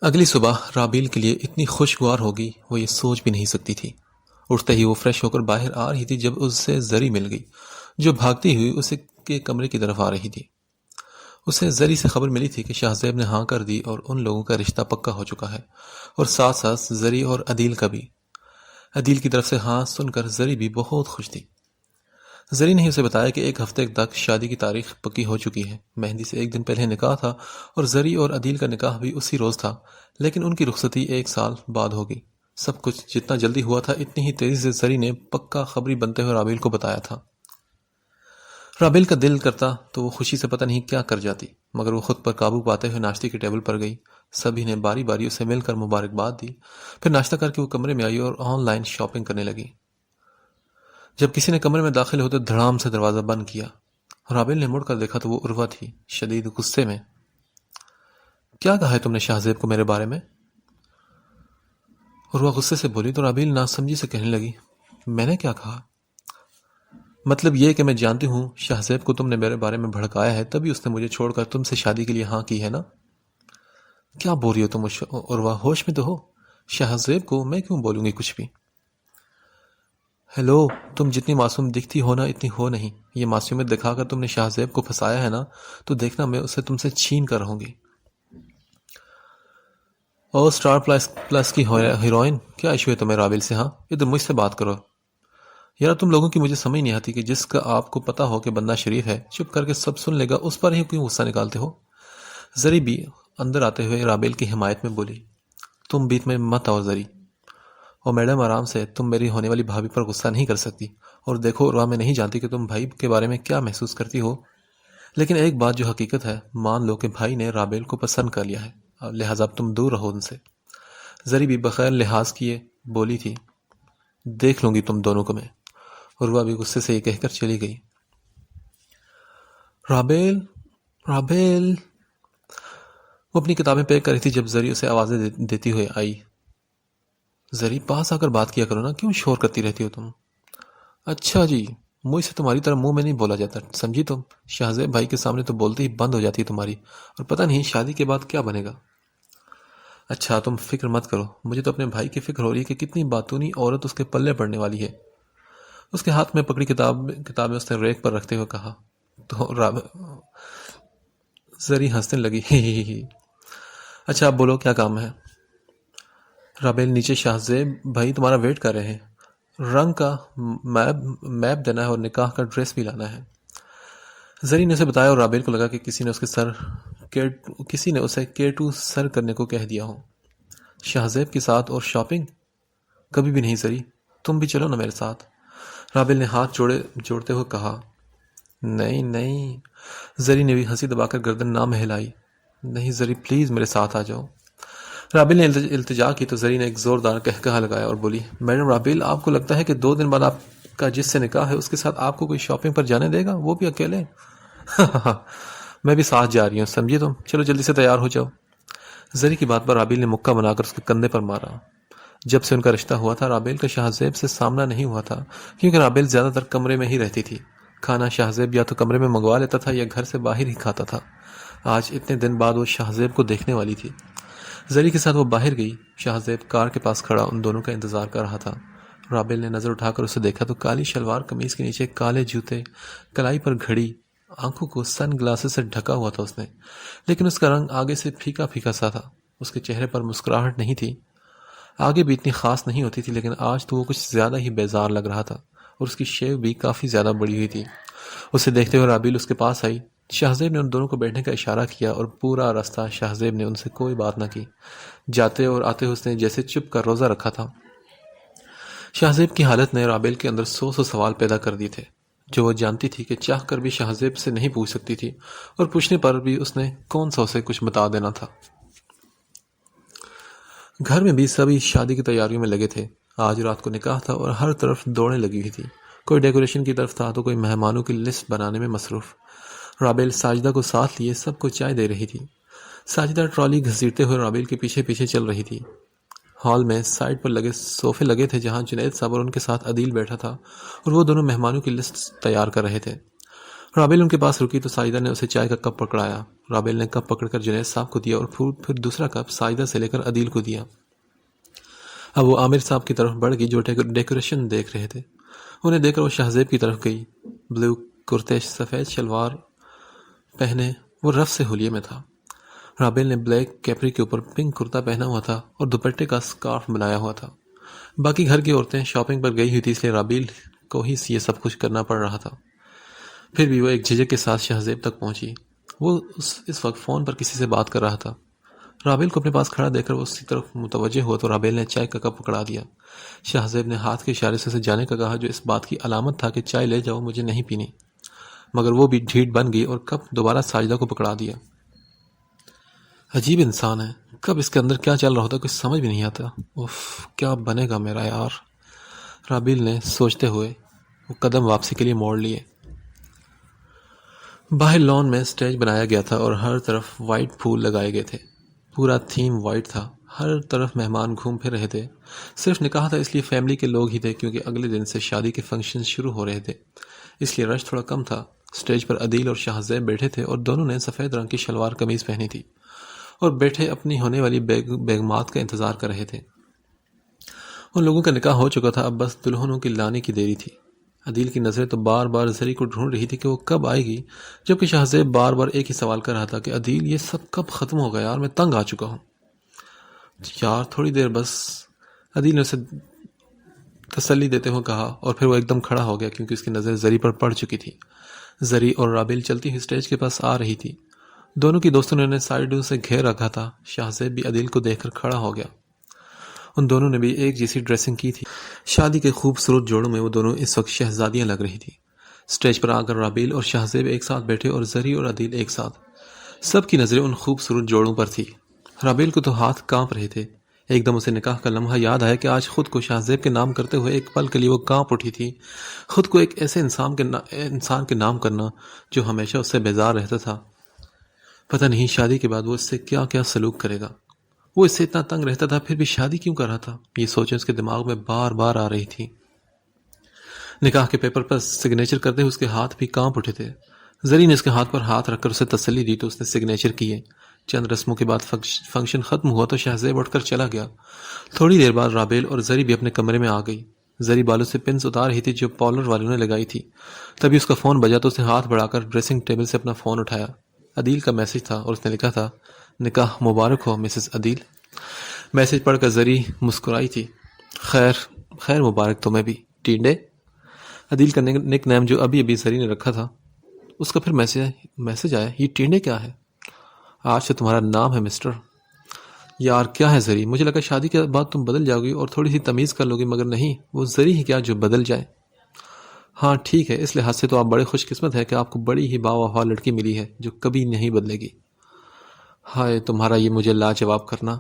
اگلی صبح رابیل کے لیے اتنی خوشگوار ہوگی وہ یہ سوچ بھی نہیں سکتی تھی۔ اٹھتے ہی وہ فریش ہو کر باہر آ رہی تھی جب اس سے زری مل گئی جو بھاگتی ہوئی اسے کے کمرے کی طرف آ رہی تھی۔ اسے زری سے خبر ملی تھی کہ شاہ زیب نے ہاں کر دی اور ان لوگوں کا رشتہ پکا ہو چکا ہے، اور ساتھ ساتھ زری اور عدیل کا بھی۔ عدیل کی طرف سے ہاں سن کر زری بھی بہت خوش تھی۔ زری نے اسے بتایا کہ ایک ہفتے تک شادی کی تاریخ پکی ہو چکی ہے۔ مہندی سے ایک دن پہلے نکاح تھا اور زری اور عدیل کا نکاح بھی اسی روز تھا، لیکن ان کی رخصتی ایک سال بعد ہوگی۔ سب کچھ جتنا جلدی ہوا تھا اتنی ہی تیزی سے زری نے پکا خبری بنتے ہوئے رابیل کو بتایا تھا۔ رابیل کا دل کرتا تو وہ خوشی سے پتہ نہیں کیا کر جاتی، مگر وہ خود پر قابو پاتے ہوئے ناشتے کی ٹیبل پر گئی۔ سبھی نے باری باری اسے مل کر مبارکباد دی، پھر ناشتہ کر کے وہ کمرے میں آئی اور آن لائن شاپنگ کرنے لگی۔ جب کسی نے کمرے میں داخل ہوتے دھڑام سے دروازہ بند کیا۔ رابیل نے مڑ کر دیکھا تو وہ عروہ تھی، شدید غصے میں۔ کیا کہا ہے تم نے شاہ زیب کو میرے بارے میں؟ عروہ غصے سے بولی تو رابیل ناسمجھی سے کہنے لگی، میں نے کیا کہا؟ مطلب یہ کہ میں جانتی ہوں شاہ زیب کو تم نے میرے بارے میں بھڑکایا ہے، تبھی اس نے مجھے چھوڑ کر تم سے شادی کے لیے ہاں کی ہے نا؟ کیا بول رہی ہو تم عروہ، ہوش میں تو ہو؟ شاہ زیب کو میں کیوں بولوں گی کچھ بھی؟ ہیلو، تم جتنی معصوم دکھتی ہو نا اتنی ہو نہیں۔ یہ معصومیت دکھا کر تم نے شاہ زیب کو پھنسایا ہے نا، تو دیکھنا میں اسے تم سے چھین کر رہوں گی۔ او اسٹار پلس کی ہیروئن، کیا ایشو ہے تمہیں رابیل سے؟ ہاں ادھر مجھ سے بات کرو۔ یار تم لوگوں کی مجھے سمجھ نہیں آتی کہ جس کا آپ کو پتا ہو کہ بندہ شریف ہے چپ کر کے سب سن لے گا، اس پر ہی کیوں غصہ نکالتے ہو؟ زری بھی اندر آتے ہوئے رابیل کی حمایت میں بولی، تم بیچ میں مت آؤ زری۔ اور میڈم آرام سے، تم میری ہونے والی بھابھی پر غصہ نہیں کر سکتی۔ اور دیکھو عروہ، میں نہیں جانتی کہ تم بھائی کے بارے میں کیا محسوس کرتی ہو، لیکن ایک بات جو حقیقت ہے، مان لو کہ بھائی نے رابیل کو پسند کر لیا ہے، لہٰذا اب تم دور رہو ان سے۔ زری بھی بغیر لحاظ کیے بولی تھی، دیکھ لوں گی تم دونوں کو میں۔ عروہ بھی غصے سے یہ کہہ کر چلی گئی۔ رابیل وہ اپنی کتابیں پیک کر رہی تھی جب زری اسے آوازیں دیتی ہوئے آئی۔ زری پاس آ کر بات کیا کرو نا، کیوں شور کرتی رہتی ہو تم؟ اچھا جی، مجھ سے تمہاری طرح منہ میں نہیں بولا جاتا، سمجھی تم؟ شاہ زیب بھائی کے سامنے تو بولتے ہی بند ہو جاتی ہے تمہاری، اور پتہ نہیں شادی کے بعد کیا بنے گا۔ اچھا تم فکر مت کرو، مجھے تو اپنے بھائی کی فکر ہو رہی ہے کہ کتنی باتونی عورت اس کے پلے پڑنے والی ہے۔ اس کے ہاتھ میں پکڑی کتابیں اس نے ریک پر رکھتے ہوئے کہا تو زری ہنسنے لگی، ہی۔ اچھا اب بولو کیا کام ہے؟ رابیل نیچے شاہ زیب بھائی تمہارا ویٹ کر رہے ہیں، رنگ کا میپ دینا ہے اور نکاح کا ڈریس بھی لانا ہے۔ زری نے اسے بتایا اور رابیل کو لگا کہ کسی نے اسے K2 سر کرنے کو کہہ دیا ہو۔ شاہ زیب کے ساتھ اور شاپنگ؟ کبھی بھی نہیں زری، تم بھی چلو نا میرے ساتھ۔ رابیل نے ہاتھ جوڑتے ہوئے کہا، نہیں۔ زری نے بھی ہنسی دبا کر گردن نہ مہلائی، نہیں زری پلیز میرے ساتھ آ جاؤ۔ رابیل نے التجا کی تو زری نے ایک زوردار قہقہہ لگایا اور بولی، میڈم رابیل، آپ کو لگتا ہے کہ 2 دن بعد آپ کا جس سے نکاح ہے اس کے ساتھ آپ کو کوئی شاپنگ پر جانے دے گا، وہ بھی اکیلے؟ میں بھی ساتھ جا رہی ہوں، سمجھے تم؟ چلو جلدی سے تیار ہو جاؤ۔ زری کی بات پر رابیل نے مکہ بنا کر اس کے کندھے پر مارا۔ جب سے ان کا رشتہ ہوا تھا رابیل کا شاہ زیب سے سامنا نہیں ہوا تھا، کیونکہ رابیل زیادہ تر کمرے میں ہی رہتی تھی۔ کھانا شاہ زیب یا تو کمرے میں منگوا لیتا تھا یا گھر سے باہر ہی کھاتا تھا۔ آج اتنے دن بعد وہ شاہ زیب کو دیکھنے والی تھی۔ زری کے ساتھ وہ باہر گئی۔ شاہ زیب کار کے پاس کھڑا ان دونوں کا انتظار کر رہا تھا۔ رابیل نے نظر اٹھا کر اسے دیکھا تو کالی شلوار قمیض کے نیچے کالے جوتے، کلائی پر گھڑی، آنکھوں کو سن گلاسز سے ڈھکا ہوا تھا اس نے، لیکن اس کا رنگ آگے سے پھیکا پھیکا سا تھا۔ اس کے چہرے پر مسکراہٹ نہیں تھی، آگے بھی اتنی خاص نہیں ہوتی تھی، لیکن آج تو وہ کچھ زیادہ ہی بیزار لگ رہا تھا، اور اس کی شیو بھی کافی زیادہ بڑی ہوئی تھی۔ اسے دیکھتے ہوئے رابیل اس کے پاس آئی۔ شاہ زیب نے ان دونوں کو بیٹھنے کا اشارہ کیا اور پورا راستہ شاہ زیب نے ان سے کوئی بات نہ کی۔ جاتے اور آتے اس نے جیسے چپ کر روزہ رکھا تھا۔ شاہ زیب کی حالت نے رابیل کے اندر 100 سوال پیدا کر دیے تھے، جو وہ جانتی تھی کہ چاہ کر بھی شاہ زیب سے نہیں پوچھ سکتی تھی، اور پوچھنے پر بھی اس نے کون سا اسے کچھ بتا دینا تھا۔ گھر میں بھی سبھی شادی کی تیاریوں میں لگے تھے۔ آج رات کو نکاح تھا اور ہر طرف دوڑیں لگی ہوئی تھی، کوئی ڈیکوریشن کی طرف تھا تو کوئی مہمانوں کی لسٹ بنانے میں مصروف۔ رابیل ساجدہ کو ساتھ لیے سب کو چائے دے رہی تھی۔ ساجدہ ٹرالی گھسیٹتے ہوئے رابیل کے پیچھے پیچھے چل رہی تھی۔ ہال میں سائڈ پر لگے صوفے لگے تھے جہاں جنید صاحب اور ان کے ساتھ عدیل بیٹھا تھا، اور وہ دونوں مہمانوں کی لسٹ تیار کر رہے تھے۔ رابل ان کے پاس رکی تو ساجدہ نے اسے چائے کا کپ پکڑایا. رابل نے کپ پکڑ کر جنید صاحب کو دیا اور پھر دوسرا کپ ساجدہ سے لے کر عدیل کو دیا. اب وہ عامر صاحب کی طرف بڑھ گئی جو ڈیکوریشن دیکھ رہے تھے. انہیں دیکھ کر وہ شہزیب کی طرف گئی. بلو کرتے سفید شلوار پہنے وہ رف سے حلیے میں تھا. رابل نے بلیک کیپری کے اوپر پنک کرتا پہنا ہوا تھا اور دوپٹے کا سکارف بنایا ہوا تھا. باقی گھر کی عورتیں شاپنگ پر گئی ہوئی تھی، اس لیے رابل کو ہی یہ سب کچھ کرنا پڑ رہا تھا. پھر بھی وہ ایک جھجک کے ساتھ شہزیب تک پہنچی. وہ اس وقت فون پر کسی سے بات کر رہا تھا. رابل کو اپنے پاس کھڑا دیکھ کر وہ اس کی طرف متوجہ ہوا تو رابل نے چائے کا کپ پکڑا دیا. شہزیب نے ہاتھ کے اشارے سے اسے جانے کا کہا، جو اس بات کی علامت تھا کہ چائے لے جاؤ، مجھے نہیں پینی. مگر وہ بھی ڈھیٹ بن گئی اور کپ دوبارہ ساجدہ کو پکڑا دیا. عجیب انسان ہے، کب اس کے اندر کیا چل رہا ہوتا کچھ سمجھ بھی نہیں آتا. اف، کیا بنے گا میرا یار. رابل نے سوچتے ہوئے وہ قدم واپسی کے لیے موڑ لیے. باہر لان میں سٹیج بنایا گیا تھا اور ہر طرف وائٹ پھول لگائے گئے تھے. پورا تھیم وائٹ تھا. ہر طرف مہمان گھوم پھر رہے تھے. صرف نکاح تھا اس لیے فیملی کے لوگ ہی تھے، کیونکہ اگلے دن سے شادی کے فنکشن شروع ہو رہے تھے، اس لیے رش تھوڑا کم تھا. سٹیج پر عدیل اور شہزیب بیٹھے تھے اور دونوں نے سفید رنگ کی شلوار قمیض پہنی تھی اور بیٹھے اپنی ہونے والی بیگمات کا انتظار کر رہے تھے. ان لوگوں کا نکاح ہو چکا تھا، اب بس دلہنوں کی لانے کی دیری تھی. عدیل کی نظریں تو بار بار زری کو ڈھونڈ رہی تھی کہ وہ کب آئے گی، جبکہ شہزیب بار بار ایک ہی سوال کر رہا تھا کہ عدیل یہ سب کب ختم ہوگا یار، میں تنگ آ چکا ہوں یار، تھوڑی دیر بس. عدیل نے اسے تسلی دیتے ہوئے کہا اور پھر وہ ایک دم کھڑا ہو گیا کیونکہ اس کی نظر زری پر پڑ چکی تھی. زری اور رابل چلتی ہوئی سٹیج کے پاس آ رہی تھی. دونوں کی دوستوں نے انہیں سائیڈوں سے گھیر رکھا تھا. شہزیب بھی عدیل کو دیکھ کر کھڑا ہو گیا. ان دونوں نے بھی ایک جیسی ڈریسنگ کی تھی. شادی کے خوبصورت جوڑوں میں وہ دونوں اس وقت شہزادیاں لگ رہی تھی. سٹیج پر آ کر رابل اور شہزیب ایک ساتھ بیٹھے اور زری اور عدیل ایک ساتھ. سب کی نظریں ان خوبصورت جوڑوں پر تھی. رابل کو تو ہاتھ کانپ رہے تھے. ایک دم اسے نکاح کا لمحہ یاد آیا کہ آج خود کو شہزیب کے نام کرتے ہوئے ایک پل کے لیے وہ کانپ اٹھی تھی. خود کو ایک ایسے انسان کے نام کرنا جو ہمیشہ اس سے بیزار رہتا تھا. پتہ نہیں شادی کے بعد وہ اس سے کیا کیا سلوک کرے گا. وہ اس سے اتنا تنگ رہتا تھا پھر بھی شادی کیوں کر رہا تھا، یہ سوچیں اس کے دماغ میں بار بار آ رہی تھی. نکاح کے پیپر پر سگنیچر کرتے ہوئے اس کے ہاتھ بھی کانپ اٹھے تھے. زری نے اس کے ہاتھ پر ہاتھ رکھ کر اسے تسلی دی تو اس نے سگنیچر کیے. چند رسموں کے بعد فنکشن ختم ہوا تو شہزیب اٹھ کر چلا گیا. تھوڑی دیر بعد رابل اور زری بھی اپنے کمرے میں آ گئی. زری بالوں سے پنس اتار رہی تھی جو پارلر والوں نے لگائی تھی. تبھی اس کا فون بجا تو اسے ہاتھ بڑھا کر ڈریسنگ ٹیبل سے اپنا فون اٹھایا. عدیل کا میسج تھا اور اس نے لکھا تھا، نکاح مبارک ہو مسز عدیل. میسج پڑھ کر زری مسکرائی تھی. خیر مبارک تمہیں بھی ٹینڈے. عدیل کا نک نیم جو ابھی زری نے رکھا تھا، اس کا پھر میسج آیا، یہ ٹینڈے کیا ہے؟ آج سے تمہارا نام ہے مسٹر. یار کیا ہے زری، مجھے لگا شادی کے بعد تم بدل جاؤ گی اور تھوڑی سی تمیز کر لو گی، مگر نہیں، وہ زری ہی کیا جو بدل جائے. ہاں ٹھیک ہے، اس لحاظ سے تو آپ بڑے خوش قسمت ہیں کہ آپ کو بڑی ہی باوفا لڑکی ملی ہے جو کبھی نہیں بدلے گی. ہائے تمہارا یہ مجھے لاجواب کرنا.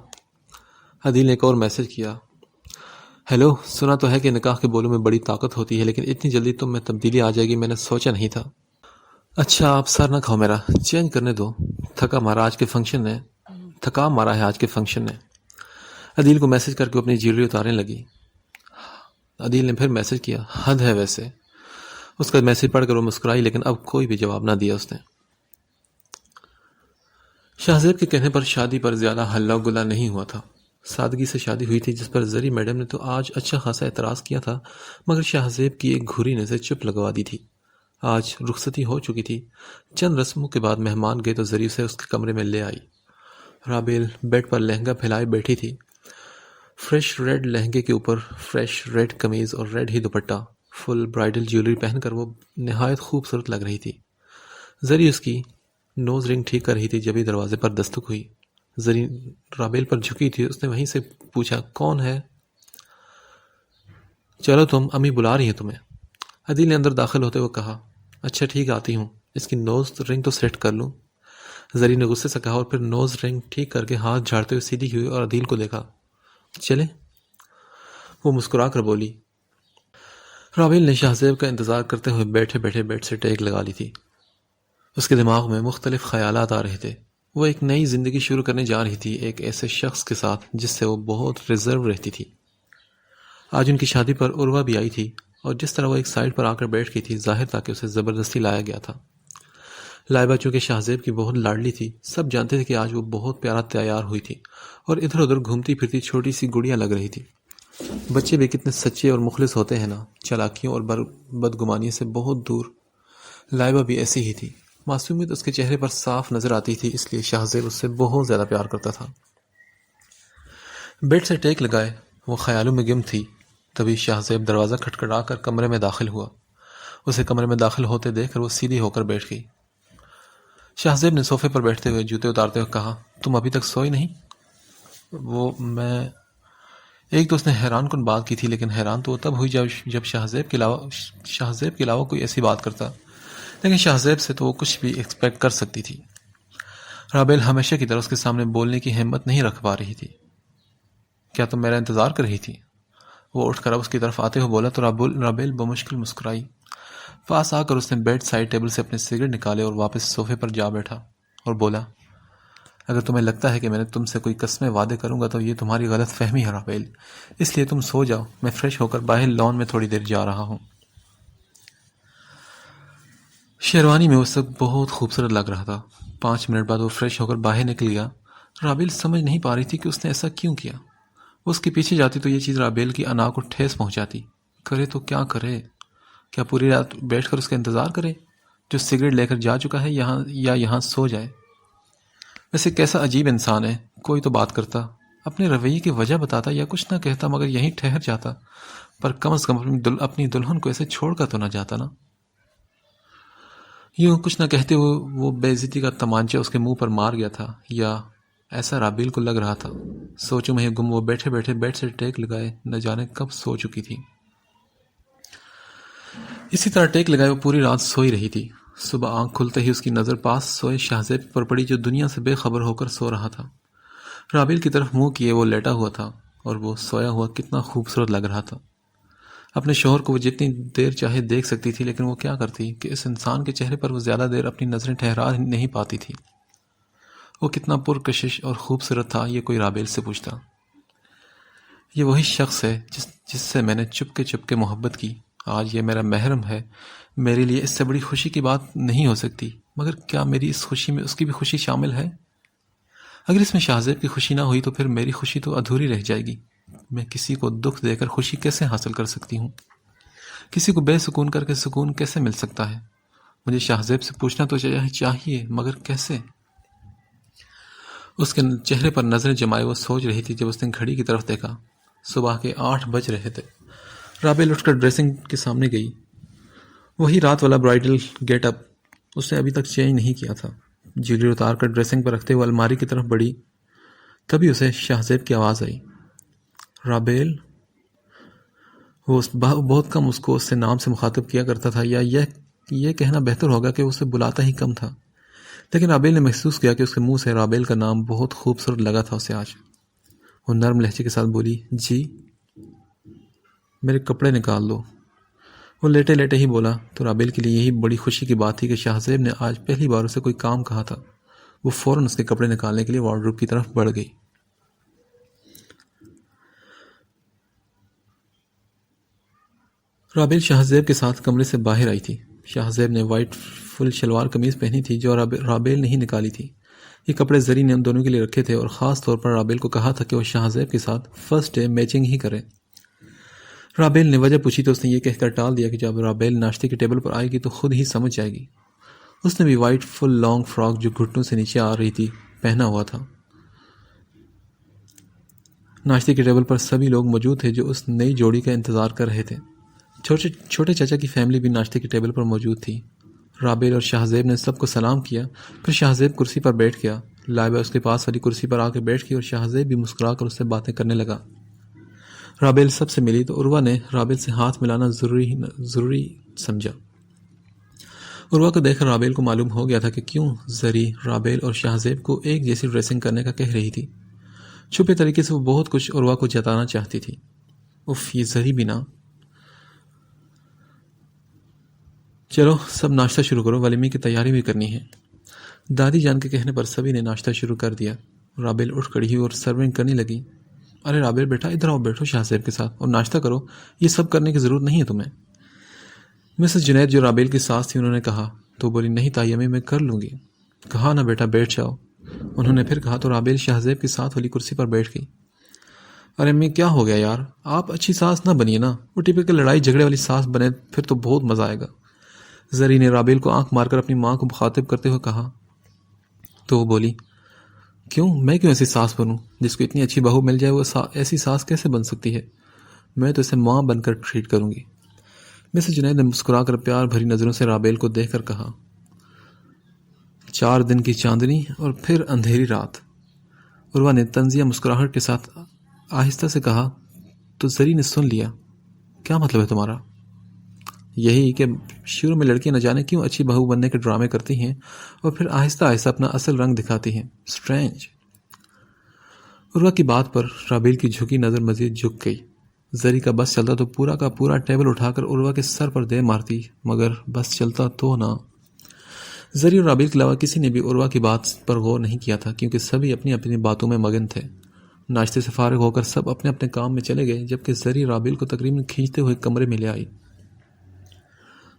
عدیل نے ایک اور میسج کیا، ہیلو، سنا تو ہے کہ نکاح کے بولوں میں بڑی طاقت ہوتی ہے، لیکن اتنی جلدی تم میں تبدیلی آ جائے گی میں نے سوچا نہیں تھا. اچھا آپ سر نہ کھاؤ میرا، چینج کرنے دو، تھکا مارا ہے آج کے فنکشن نے. عدیل کو میسج کر کے اپنی جیولری اتارنے لگی. عدیل نے پھر میسج کیا، حد ہے ویسے. اس کا میسج پڑھ کر وہ مسکرائی لیکن اب کوئی بھی جواب نہ دیا اس نے. شہزیب کے کہنے پر شادی پر زیادہ ہلا گلا نہیں ہوا تھا. سادگی سے شادی ہوئی تھی جس پر زری میڈم نے تو آج اچھا خاصا اعتراض کیا تھا، مگر شہزیب کی ایک گھوری نے اسے چپ لگوا دی تھی. آج رخصتی ہو چکی تھی. چند رسموں کے بعد مہمان گئے تو زری اسے اس کے کمرے میں لے آئی. رابل بیڈ پر لہنگا پھیلائے بیٹھی تھی. فریش ریڈ لہنگے کے اوپر فریش ریڈ قمیض اور ریڈ ہی دوپٹہ. فل برائڈل جیولری پہن کر وہ نہایت خوبصورت لگ رہی تھی. زری اس کی نوز رنگ ٹھیک کر رہی تھی جبھی دروازے پر دستک ہوئی. زری رابل پر جھکی تھی. اس نے وہیں سے پوچھا، کون ہے؟ چلو تم، امی بلا رہی ہیں تمہیں. عدیل نے اندر داخل ہوتے ہوئے کہا، اچھا ٹھیک آتی ہوں، اس کی نوز رنگ تو سیٹ کر لوں. زری نے غصے سے کہا اور پھر نوز رنگ ٹھیک کر کے ہاتھ جھاڑتے ہوئے سیدھی ہوئی اور عدیل کو دیکھا. چلے؟ وہ مسکرا کر بولی. رابل نے شہزیب کا انتظار کرتے ہوئے بیٹھے بیٹھے بیڈ سے ٹیک لگا لی تھی. اس کے دماغ میں مختلف خیالات آ رہے تھے. وہ ایک نئی زندگی شروع کرنے جا رہی تھی ایک ایسے شخص کے ساتھ جس سے وہ بہت ریزرو رہتی تھی. آج ان کی شادی پر عروہ بھی آئی تھی اور جس طرح وہ ایک سائڈ پر آ کر بیٹھ گئی تھی ظاہر تھا کہ اسے زبردستی لایا گیا تھا. لائبہ چونکہ شاہزیب کی بہت لاڈلی تھی، سب جانتے تھے کہ آج وہ بہت پیارا تیار ہوئی تھی اور ادھر ادھر گھومتی پھرتی چھوٹی سی گڑیا لگ رہی تھی۔ بچے بھی کتنے سچے اور مخلص ہوتے ہیں نا، چالاکیوں اور بدگمانی سے بہت دور۔ لائبہ بھی ایسی ہی تھی، معصومیت اس کے چہرے پر صاف نظر آتی تھی، اس لیے شاہزیب اس سے بہت زیادہ پیار کرتا تھا۔ بیڈ سے ٹیک لگائے وہ خیالوں میں گم تھی، تبھی شاہزیب دروازہ کھٹکھٹا کر کمرے میں داخل ہوا۔ اسے کمرے میں داخل ہوتے دیکھ کر وہ سیدھی ہو کر بیٹھ گئی۔ شاہزیب نے صوفے پر بیٹھتے ہوئے جوتے اتارتے ہوئے کہا، تم ابھی تک سوئی نہیں؟ میں ایک تو اس نے حیران کن بات کی تھی، لیکن حیران تو وہ تب ہوئی جب شاہزیب کے علاوہ کوئی ایسی بات کرتا، لیکن شاہزیب سے تو وہ کچھ بھی ایکسپیکٹ کر سکتی تھی۔ رابیل ہمیشہ کی طرح اس کے سامنے بولنے کی ہمت نہیں رکھ پا رہی تھی۔ کیا تم میرا انتظار کر رہی تھی؟ وہ اٹھ کر اب اس کی طرف آتے ہوئے بولا تو رابیل بمشکل مسکرائی۔ پاس آ کر اس نے بیڈ سائڈ ٹیبل سے اپنے سگریٹ نکالے اور واپس صوفے پر جا بیٹھا اور بولا، اگر تمہیں لگتا ہے کہ میں نے تم سے کوئی قسمیں وعدے کروں گا تو یہ تمہاری غلط فہمی ہے رابیل، اس لیے تم سو جاؤ، میں فریش ہو کر باہر لان میں تھوڑی دیر جا رہا ہوں۔ شیروانی میں اس وقت بہت خوبصورت لگ رہا تھا۔ 5 منٹ بعد وہ فریش ہو کر باہر نکل گیا۔ رابیل سمجھ نہیں پا رہی تھی کہ اس نے ایسا کیوں کیا۔ اس کے پیچھے جاتی تو یہ چیز رابیل کی انا کو ٹھیس پہنچاتی۔ کرے تو کیا کرے؟ کیا پوری رات بیٹھ کر اس کا انتظار کرے جو سگریٹ لے کر جا چکا ہے، یہاں سو جائے؟ ویسے کیسا عجیب انسان ہے، کوئی تو بات کرتا، اپنے رویے کی وجہ بتاتا یا کچھ نہ کہتا، مگر یہیں ٹھہر جاتا، پر کم از کم اپنی دلہن کو ایسے چھوڑ کر تو نہ جاتا نا۔ یوں کچھ نہ کہتے ہوئے وہ بے عزتی کا تمانچہ اس کے منہ پر مار گیا تھا، یا ایسا رابیل کو لگ رہا تھا۔ سوچوں میں گم وہ بیٹھے بیٹھے بیڈ سے ٹیک لگائے نہ جانے کب سو چکی تھی۔ اسی طرح ٹیک لگائے وہ پوری رات سوئی رہی تھی۔ صبح آنکھ کھلتے ہی اس کی نظر پاس سوئے شاہزیب پر پڑی جو دنیا سے بے خبر ہو کر سو رہا تھا۔ رابیل کی طرف منہ کیے وہ لیٹا ہوا تھا اور وہ سویا ہوا کتنا خوبصورت لگ رہا تھا۔ اپنے شوہر کو وہ جتنی دیر چاہے دیکھ سکتی تھی، لیکن وہ کیا کرتی کہ اس انسان کے چہرے پر وہ زیادہ دیر اپنی نظریں ٹھہرا نہیں پاتی تھی۔ وہ کتنا پرکشش اور خوبصورت تھا، یہ کوئی رابیل سے پوچھتا۔ یہ وہی شخص ہے جس سے میں نے چپ کے محبت کی، آج یہ میرا محرم ہے، میرے لیے اس سے بڑی خوشی کی بات نہیں ہو سکتی، مگر کیا میری اس خوشی میں اس کی بھی خوشی شامل ہے؟ اگر اس میں شاہزیب کی خوشی نہ ہوئی تو پھر میری خوشی تو ادھوری رہ جائے گی۔ میں کسی کو دکھ دے کر خوشی کیسے حاصل کر سکتی ہوں؟ کسی کو بے سکون کر کے سکون کیسے مل سکتا ہے؟ مجھے شاہزیب سے پوچھنا تو چاہیے، مگر کیسے؟ اس کے چہرے پر نظریں جمائے وہ سوچ رہی تھی جب اس نے گھڑی کی طرف دیکھا۔ صبح کے 8 بج رہے تھے۔ رابیل اٹھ کر ڈریسنگ کے سامنے گئی۔ وہی رات والا برائڈل گیٹ اپ اس نے ابھی تک چینج نہیں کیا تھا۔ جیولری اتار کر ڈریسنگ پر رکھتے ہوئے الماری کی طرف بڑھی، تبھی اسے شاہزیب کی آواز آئی، رابیل۔ وہ بہت کم اس کو اس سے نام سے مخاطب کیا کرتا تھا، یا یہ کہنا بہتر ہوگا کہ اسے بلاتا ہی کم تھا، لیکن رابیل نے محسوس کیا کہ اس کے منہ سے رابیل کا نام بہت خوبصورت لگا تھا اسے آج۔ وہ نرم لہجے کے ساتھ بولی، جی؟ میرے کپڑے نکال دو۔ وہ لیٹے لیٹے ہی بولا تو رابیل کے لیے یہی بڑی خوشی کی بات تھی کہ شاہزیب نے آج پہلی بار اسے کوئی کام کہا تھا۔ وہ فوراً اس کے کپڑے نکالنے کے لیے وارڈروب کی طرف بڑھ گئی۔ رابیل شاہزیب کے ساتھ کمرے سے باہر آئی تھی۔ شاہزیب نے وائٹ فل شلوار قمیض پہنی تھی جو رابیل نے ہی نکالی تھی۔ یہ کپڑے زری نے ان دونوں کے لیے رکھے تھے اور خاص طور پر رابیل کو کہا تھا کہ وہ شاہزیب کے ساتھ فرسٹ ڈے میچنگ ہی کرے۔ رابیل نے وجہ پوچھی تو اس نے یہ کہہ کر ٹال دیا کہ جب رابیل ناشتے کے ٹیبل پر آئے گی تو خود ہی سمجھ جائے گی۔ اس نے بھی وائٹ فل لانگ فراک جو گھٹنوں سے نیچے آ رہی تھی پہنا ہوا تھا۔ ناشتے کے ٹیبل پر سبھی لوگ موجود تھے جو اس نئی جوڑی کا انتظار کر رہے تھے۔ چھوٹے چچا کی فیملی بھی ناشتے کے ٹیبل پر موجود تھی۔ رابیل اور شاہزیب نے سب کو سلام کیا، پھر شاہزیب کرسی پر بیٹھ گیا۔ لائبہ اس کے پاس والی کرسی پر آ کے بیٹھ گئی اور شاہزیب بھی مسکرا کر اس سے باتیں کرنے لگا۔ رابیل سب سے ملی تو عروہ نے رابیل سے ہاتھ ملانا ضروری سمجھا۔ عروہ کو دیکھ کر رابیل کو معلوم ہو گیا تھا کہ کیوں زری رابیل اور شاہزیب کو ایک جیسی ڈریسنگ کرنے کا کہہ رہی تھی۔ چھپے طریقے سے وہ بہت کچھ عروہ کو جتانا چاہتی تھی۔ اف، یہ زری بھی نہ۔ چلو سب ناشتہ شروع کرو، ولیمے کی تیاری بھی کرنی ہے۔ دادی جان کے کہنے پر سبھی نے ناشتہ شروع کر دیا۔ رابیل اٹھ کھڑی ہوئی اور سرونگ کرنے لگی۔ ارے رابیل بیٹا، ادھر آؤ، بیٹھو شاہزیب کے ساتھ اور ناشتہ کرو، یہ سب کرنے کی ضرورت نہیں ہے تمہیں۔ مسز جنید جو رابیل کی ساس تھی انہوں نے کہا، تو بولی نہیں تائی امی میں کر لوں گی. کہا نہ بیٹا بیٹھ جاؤ. انہوں نے پھر کہا تو رابیل شہزیب کے ساتھ والی کرسی پر بیٹھ گئی. ارے امی کیا ہو گیا یار, آپ اچھی ساس نہ بنیے نا, وہ ٹپکل لڑائی جھگڑے والی ساس بنے پھر تو بہت مزہ آئے گا. زری نے رابیل کو آنکھ مار کر اپنی ماں کو مخاطب کرتے ہوئے کہا. تو وہ بولی کیوں, میں کیوں ایسی ساس بنوں, جس کو اتنی اچھی بہو مل جائے وہ ایسی ساس کیسے بن سکتی ہے, میں تو اسے ماں بن کر ٹریٹ کروں گی. مسز جنید نے مسکرا کر پیار بھری نظروں سے رابیل کو دیکھ کر کہا. 4 دن کی چاندنی اور پھر اندھیری رات. عروہ نے طنزیہ مسکراہٹ کے ساتھ آہستہ سے کہا. تو زری نے سن لیا, کیا مطلب ہے تمہارا؟ یہی کہ شروع میں لڑکیاں نہ جانے کیوں اچھی بہو بننے کے ڈرامے کرتی ہیں اور پھر آہستہ آہستہ اپنا اصل رنگ دکھاتی ہیں. اسٹرینج. عروہ کی بات پر رابیل کی جھکی نظر مزید جھک گئی. زری کا بس چلتا تو پورا کا پورا ٹیبل اٹھا کر عروہ کے سر پر دے مارتی, مگر بس چلتا تو نہ. زری اور رابیل کے علاوہ کسی نے بھی عروہ کی بات پر غور نہیں کیا تھا, کیونکہ سبھی اپنی اپنی باتوں میں مگن تھے. ناشتے سے فارغ ہو کر سب اپنے اپنے کام میں چلے گئے, جبکہ زری رابیل کو تقریباً کھینچتے ہوئے کمرے میں لے آئی.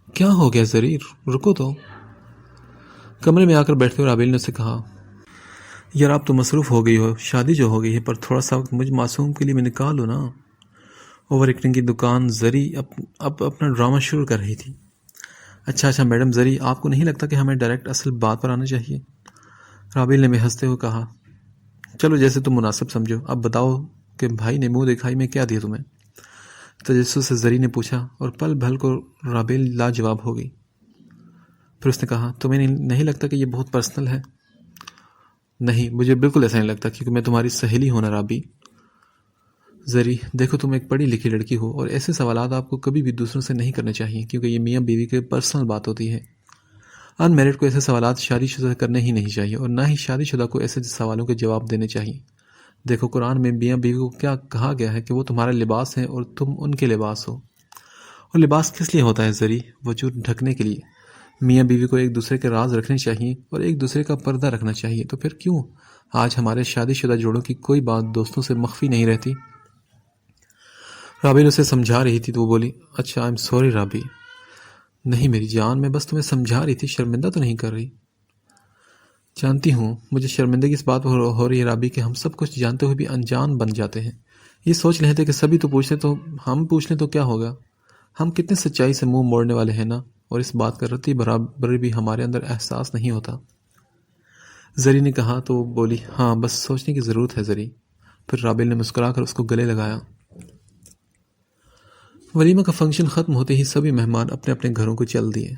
کیا ہو گیا زری, رکو تو. کمرے میں آ کر بیٹھتے ہوئے رابیل نے اسے کہا. یار آپ تو مصروف ہو گئی ہو, شادی جو ہو گئی ہے, پر تھوڑا سا وقت مجھ معصوم کے لیے میں نکالو نا. اوور ایکٹنگ کی دکان. زری اب اپنا ڈرامہ شروع کر رہی تھی. اچھا میڈم زری, آپ کو نہیں لگتا کہ ہمیں ڈائریکٹ اصل بات پر آنا چاہیے؟ رابیل نے بھی ہنستے ہوئے کہا. چلو جیسے تم مناسب سمجھو. اب بتاؤ کہ بھائی نے منہ دکھائی میں کیا دیا تمہیں؟ تجسس سے زری نے پوچھا, اور پل بھل کو رابیل لاجواب ہو گئی. پھر اس نے کہا. تمہیں نہیں لگتا کہ یہ بہت پرسنل ہے؟ نہیں, مجھے بالکل ایسا نہیں لگتا, کیونکہ میں تمہاری سہیلی ہوں نا رابی. زری دیکھو, تم ایک پڑھی لکھی لڑکی ہو, اور ایسے سوالات آپ کو کبھی بھی دوسروں سے نہیں کرنے چاہیے, کیونکہ یہ میاں بیوی کے پرسنل بات ہوتی ہے. ان میرڈ کو ایسے سوالات شادی شدہ کرنے ہی نہیں چاہیے, اور نہ ہی شادی شدہ کو ایسے سوالوں کے جواب دینے چاہیے. دیکھو, قرآن میں میاں بیوی کو کیا کہا گیا ہے کہ وہ تمہارا لباس ہیں اور تم ان کے لباس ہو. اور لباس کس لیے ہوتا ہے زری؟ وجود ڈھکنے کے لیے. میاں بیوی کو ایک دوسرے کے راز رکھنے چاہیے اور ایک دوسرے کا پردہ رکھنا چاہیے. تو پھر کیوں آج ہمارے شادی شدہ جوڑوں کی کوئی بات دوستوں سے مخفی نہیں رہتی؟ رابیل اسے سمجھا رہی تھی تو وہ بولی. اچھا, آئی ایم سوری رابی. نہیں میری جان, میں بس تمہیں سمجھا رہی تھی, شرمندہ تو نہیں کر رہی؟ جانتی ہوں, مجھے شرمندگی اس بات پر ہو رہی ہے رابی کہ ہم سب کچھ جانتے ہوئے بھی انجان بن جاتے ہیں. یہ سوچ لیتے کہ سبھی تو پوچھ لیں تو ہم پوچھ لیں تو کیا ہوگا؟ ہم کتنے سچائی سے منہ موڑنے والے ہیں نا, اور اس بات کا رتی برابر بھی ہمارے اندر احساس نہیں ہوتا. زری نے کہا تو وہ بولی. ہاں بس سوچنے کی ضرورت ہے زری. پھر رابیل نے مسکرا کر اس کو گلے لگایا. ولیمہ کا فنکشن ختم ہوتے ہی سبھی مہمان اپنے اپنے گھروں کو چل دیے.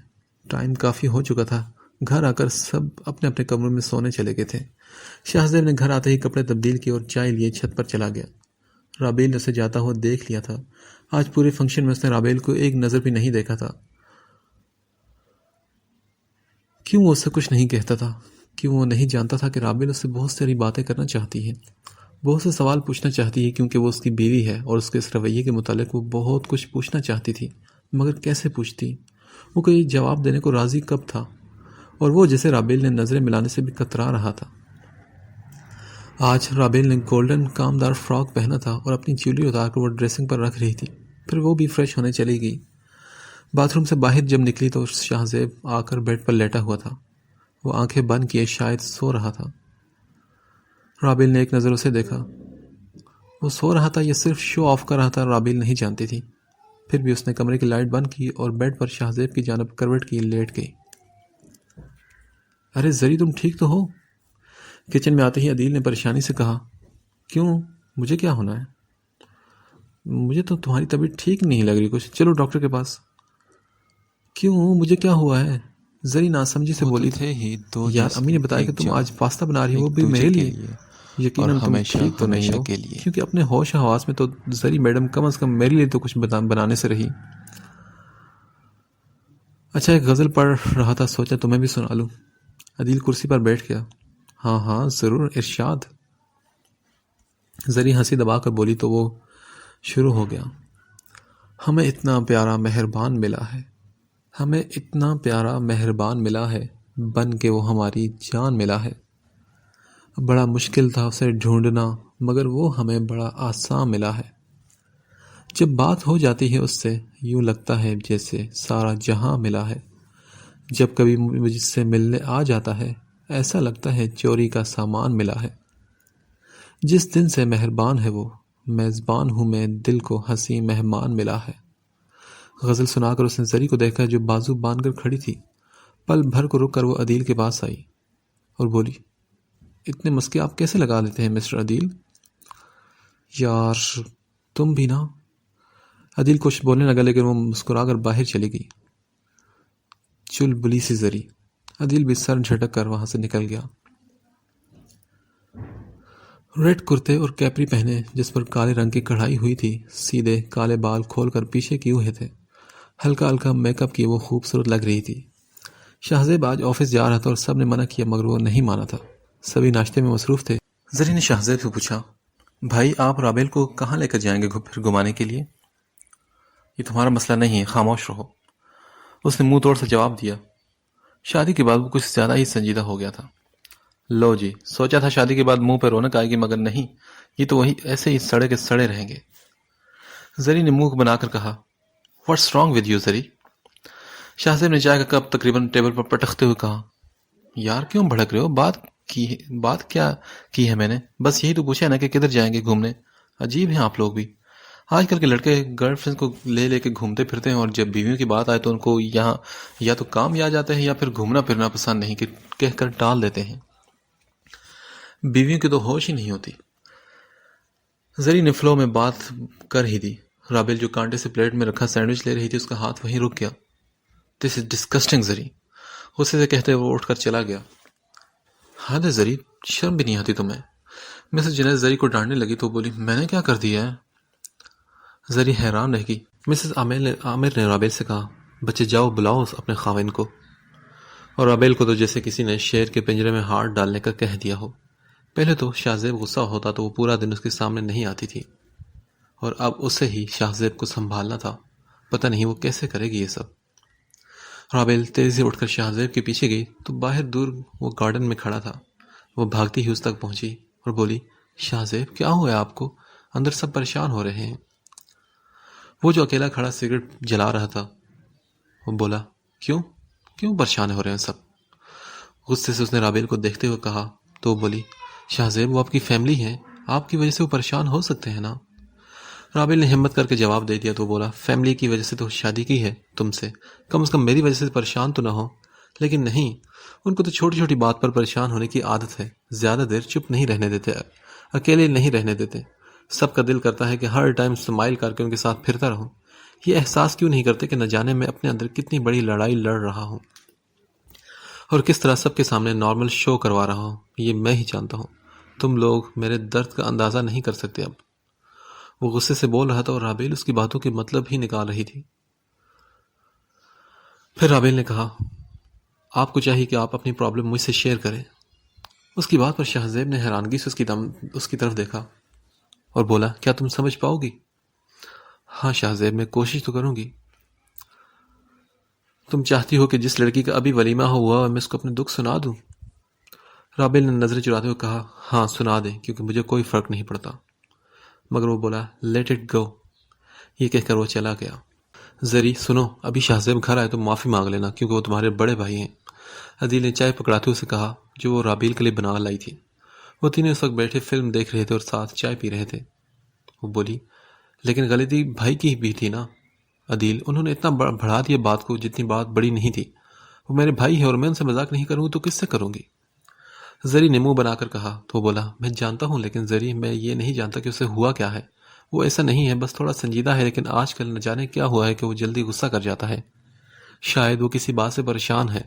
ٹائم کافی ہو چکا تھا. گھر آ کر سب اپنے اپنے کمروں میں سونے چلے گئے تھے. شہزیب نے گھر آتے ہی کپڑے تبدیل کیے اور چائے لیے چھت پر چلا گیا. رابیل نے اسے جاتا ہوا دیکھ لیا تھا. آج پورے فنکشن میں اس نے رابیل کو ایک نظر بھی نہیں دیکھا تھا. کیوں وہ اس سے کچھ نہیں کہتا تھا؟ کیوں وہ نہیں جانتا تھا کہ رابیل اس سے بہت ساری باتیں کرنا چاہتی ہے, بہت سے سوال پوچھنا چاہتی ہے, کیونکہ وہ اس کی بیوی ہے اور اس کے اس رویے کے متعلق وہ بہت کچھ پوچھنا چاہتی تھی, مگر کیسے پوچھتی؟ وہ کوئی جواب دینے کو راضی کب تھا, اور وہ جسے رابیل نے نظریں ملانے سے بھی کترا رہا تھا. آج رابیل نے گولڈن کامدار فراک پہنا تھا اور اپنی جیولری اتار کر وہ ڈریسنگ پر رکھ رہی تھی. پھر وہ بھی فریش ہونے چلی گئی. باتھ روم سے باہر جب نکلی تو شہزیب آ کر بیڈ پر لیٹا ہوا تھا. وہ آنکھیں بند کیے شاید سو رہا تھا. رابیل نے ایک نظر اسے دیکھا. وہ سو رہا تھا یا صرف شو آف کر رہا تھا رابیل نہیں جانتی تھی. پھر بھی اس نے کمرے کی لائٹ بند کی اور بیڈ پر شہزیب کی جانب کروٹ کی لیٹ گئی. ارے زری, تم ٹھیک تو ہو؟ کچن میں آتے ہی عدیل نے پریشانی سے کہا. کیوں, مجھے کیا ہونا ہے؟ مجھے تو تمہاری طبیعت ٹھیک نہیں لگ رہی کچھ, چلو ڈاکٹر کے پاس. کیوں, مجھے کیا ہوا ہے؟ زری ناسمجھی سے بولی تھی. یار امی نے بتایا کہ تم آج پاستا بنا رہی ہو, وہ بھی میرے لیے. یقیناً تم ٹھیک تو نہیں ہو, کیونکہ اپنے ہوش حواس میں تو زری میڈم کم از کم میرے لیے تو کچھ بنانے سے رہی. اچھا, ایک غزل پڑھ رہا تھا, سوچا تمہیں بھی سنا لوں. عدیل کرسی پر بیٹھ گیا. ہاں ضرور, ارشاد. زری ہنسی دبا کر بولی تو وہ شروع ہو گیا. ہمیں اتنا پیارا مہربان ملا ہے, ہمیں اتنا پیارا مہربان ملا ہے, بن کے وہ ہماری جان ملا ہے. بڑا مشکل تھا اسے ڈھونڈنا, مگر وہ ہمیں بڑا آسان ملا ہے. جب بات ہو جاتی ہے اس سے, یوں لگتا ہے جیسے سارا جہاں ملا ہے. جب کبھی مجھ سے ملنے آ جاتا ہے ایسا لگتا ہے چوری کا سامان ملا ہے. جس دن سے مہربان ہے وہ میزبان ہوں میں دل کو ہنسی مہمان ملا ہے. غزل سنا کر اس نے زری کو دیکھا جو بازو باندھ کر کھڑی تھی. پل بھر کو رک کر وہ عدیل کے پاس آئی اور بولی, اتنے مسکے آپ کیسے لگا لیتے ہیں مسٹر عدیل؟ یار تم بھی نا. عدیل کچھ بولنے لگا لیکن وہ مسکرا کر باہر چلی گئی. چل بلی سی زری. عدیل بھی سر جھٹک کر وہاں سے نکل گیا. ریڈ کرتے اور کیپری پہنے جس پر کالے رنگ کی کڑھائی ہوئی تھی, سیدھے کالے بال کھول کر پیچھے کیے ہوئے تھے, ہلکا ہلکا میک اپ کی وہ خوبصورت لگ رہی تھی. شاہزیب آج آفس جا رہا تھا اور سب نے منع کیا مگر وہ نہیں مانا تھا. سبھی ناشتے میں مصروف تھے. زری نے شاہزیب سے پوچھا, بھائی آپ رابیل کو کہاں لے کر جائیں گے پھر گھمانے کے لیے؟ یہ تمہارا مسئلہ نہیں ہے, خاموش رہو. اس نے منہ توڑ سے جواب دیا. شادی کے بعد وہ کچھ زیادہ ہی سنجیدہ ہو گیا تھا. لو جی, سوچا تھا شادی کے بعد منہ پہ رونق آئے گی مگر نہیں, یہ تو وہی ایسے ہی سڑے کے سڑے رہیں گے. زری نے منہ بنا کر کہا, what's wrong with you Zari? Shahzeb نے چائے کا کپ تقریباً ٹیبل پر پٹکتے ہوئے کہا, یار کیوں بھڑک رہے ہو؟ بات کیا کی ہے میں نے؟ بس یہی تو پوچھا نا کہ کدھر جائیں گے گھومنے. عجیب ہیں آپ لوگ بھی. آج کل کے لڑکے گرل فرینڈ کو لے کے گھومتے پھرتے ہیں اور جب بیویوں کی بات آئے تو ان کو یہاں یا تو کام یاد آتے ہیں یا پھر گھومنا پھرنا پسند نہیں کہہ کر ٹال دیتے ہیں. بیویوں کی تو ہوش ہی نہیں ہوتی. زری نے فلو میں بات کر ہی دی. رابل جو کانٹے سے پلیٹ میں رکھا سینڈوچ لے رہی تھی اس کا ہاتھ وہیں رک گیا. دس از ڈسکسٹنگ زری, غصے سے کہتے وہ اٹھ کر چلا گیا. حد ہے زری, شرم بھی نہیں آتی تمہیں؟ مسز جنید زری کو ڈانٹنے لگی تو بولی, میں نے کیا کر دیا ہے؟ زری حیران رہ گئی. مسز عامر نے رابل سے کہا, بچے جاؤ بلاؤ اپنے خاوند کو. اور رابل کو تو جیسے کسی نے شیر کے پنجرے میں ہاتھ ڈالنے کا کہہ دیا ہو. پہلے تو شاہزیب غصہ ہوتا تو وہ پورا دن اس کے سامنے نہیں آتی تھی, اور اب اسے ہی شاہزیب کو سنبھالنا تھا. پتہ نہیں وہ کیسے کرے گی یہ سب. رابل تیزی سے اٹھ کر شاہزیب کے پیچھے گئی تو باہر دور وہ گارڈن میں کھڑا تھا. وہ بھاگتی ہی اس تک پہنچی اور بولی, شاہزیب کیا ہوا ہے آپ کو؟ اندر سب پریشان ہو رہے ہیں. وہ جو اکیلا کھڑا سگریٹ جلا رہا تھا وہ بولا, کیوں پریشان ہو رہے ہیں سب؟ غصے سے اس نے رابل کو دیکھتے ہوئے کہا تو وہ بولی, شاہزیب وہ آپ کی فیملی ہے, آپ کی وجہ سے وہ پریشان ہو سکتے ہیں نا. رابل نے ہمت کر کے جواب دے دیا تو بولا, فیملی کی وجہ سے تو شادی کی ہے تم سے, کم از کم میری وجہ سے پریشان تو نہ ہو. لیکن نہیں, ان کو تو چھوٹی چھوٹی بات پر پریشان ہونے کی عادت ہے. زیادہ دیر چپ نہیں رہنے دیتے, اکیلے نہیں رہنے دیتے. سب کا دل کرتا ہے کہ ہر ٹائم سمائل کر کے ان کے ساتھ پھرتا رہوں. یہ احساس کیوں نہیں کرتے کہ نہ جانے میں اپنے اندر کتنی بڑی لڑائی لڑ رہا ہوں اور کس طرح سب کے سامنے نارمل شو کروا رہا ہوں. یہ میں ہی جانتا ہوں. تم لوگ میرے درد کا اندازہ نہیں کر سکتے اب. وہ غصے سے بول رہا تھا اور رابل اس کی باتوں کے مطلب ہی نکال رہی تھی. پھر رابل نے کہا, آپ کو چاہیے کہ آپ اپنی پرابلم مجھ سے شیئر کریں. اس کی بات پر شاہزیب نے حیرانگی سے اس کی طرف دیکھا اور بولا, کیا تم سمجھ پاؤ گی؟ ہاں شاہزیب, میں کوشش تو کروں گی. تم چاہتی ہو کہ جس لڑکی کا ابھی ولیمہ ہوا میں اس کو اپنے دکھ سنا دوں؟ رابل نے نظریں چراتے ہوئے کہا, ہاں سنا دیں کیونکہ مجھے کوئی فرق نہیں پڑتا. مگر وہ بولا, لیٹ اٹ گو. یہ کہہ کر وہ چلا گیا. زری سنو, ابھی شاہزیب گھر آئے تو معافی مانگ لینا کیونکہ وہ تمہارے بڑے بھائی ہیں. عدیل نے چائے پکڑاتے ہوئے کہا جو وہ رابیل کے لیے بنا لائی تھی. وہ تینوں اس وقت بیٹھے فلم دیکھ رہے تھے اور ساتھ چائے پی رہے تھے. وہ بولی, لیکن غلطی بھائی کی بھی تھی نا عدیل, انہوں نے اتنا بڑھا دیا بات کو جتنی بات بڑی نہیں تھی. وہ میرے بھائی ہے اور میں ان سے مذاق نہیں کروں تو کس سے کروں گی؟ زری نے منہ بنا کر کہا تو بولا, میں جانتا ہوں لیکن زری میں یہ نہیں جانتا کہ اسے ہوا کیا ہے. وہ ایسا نہیں ہے, بس تھوڑا سنجیدہ ہے, لیکن آج کل نہ جانے کیا ہوا ہے کہ وہ جلدی غصہ کر جاتا ہے. شاید وہ کسی بات سے پریشان ہے.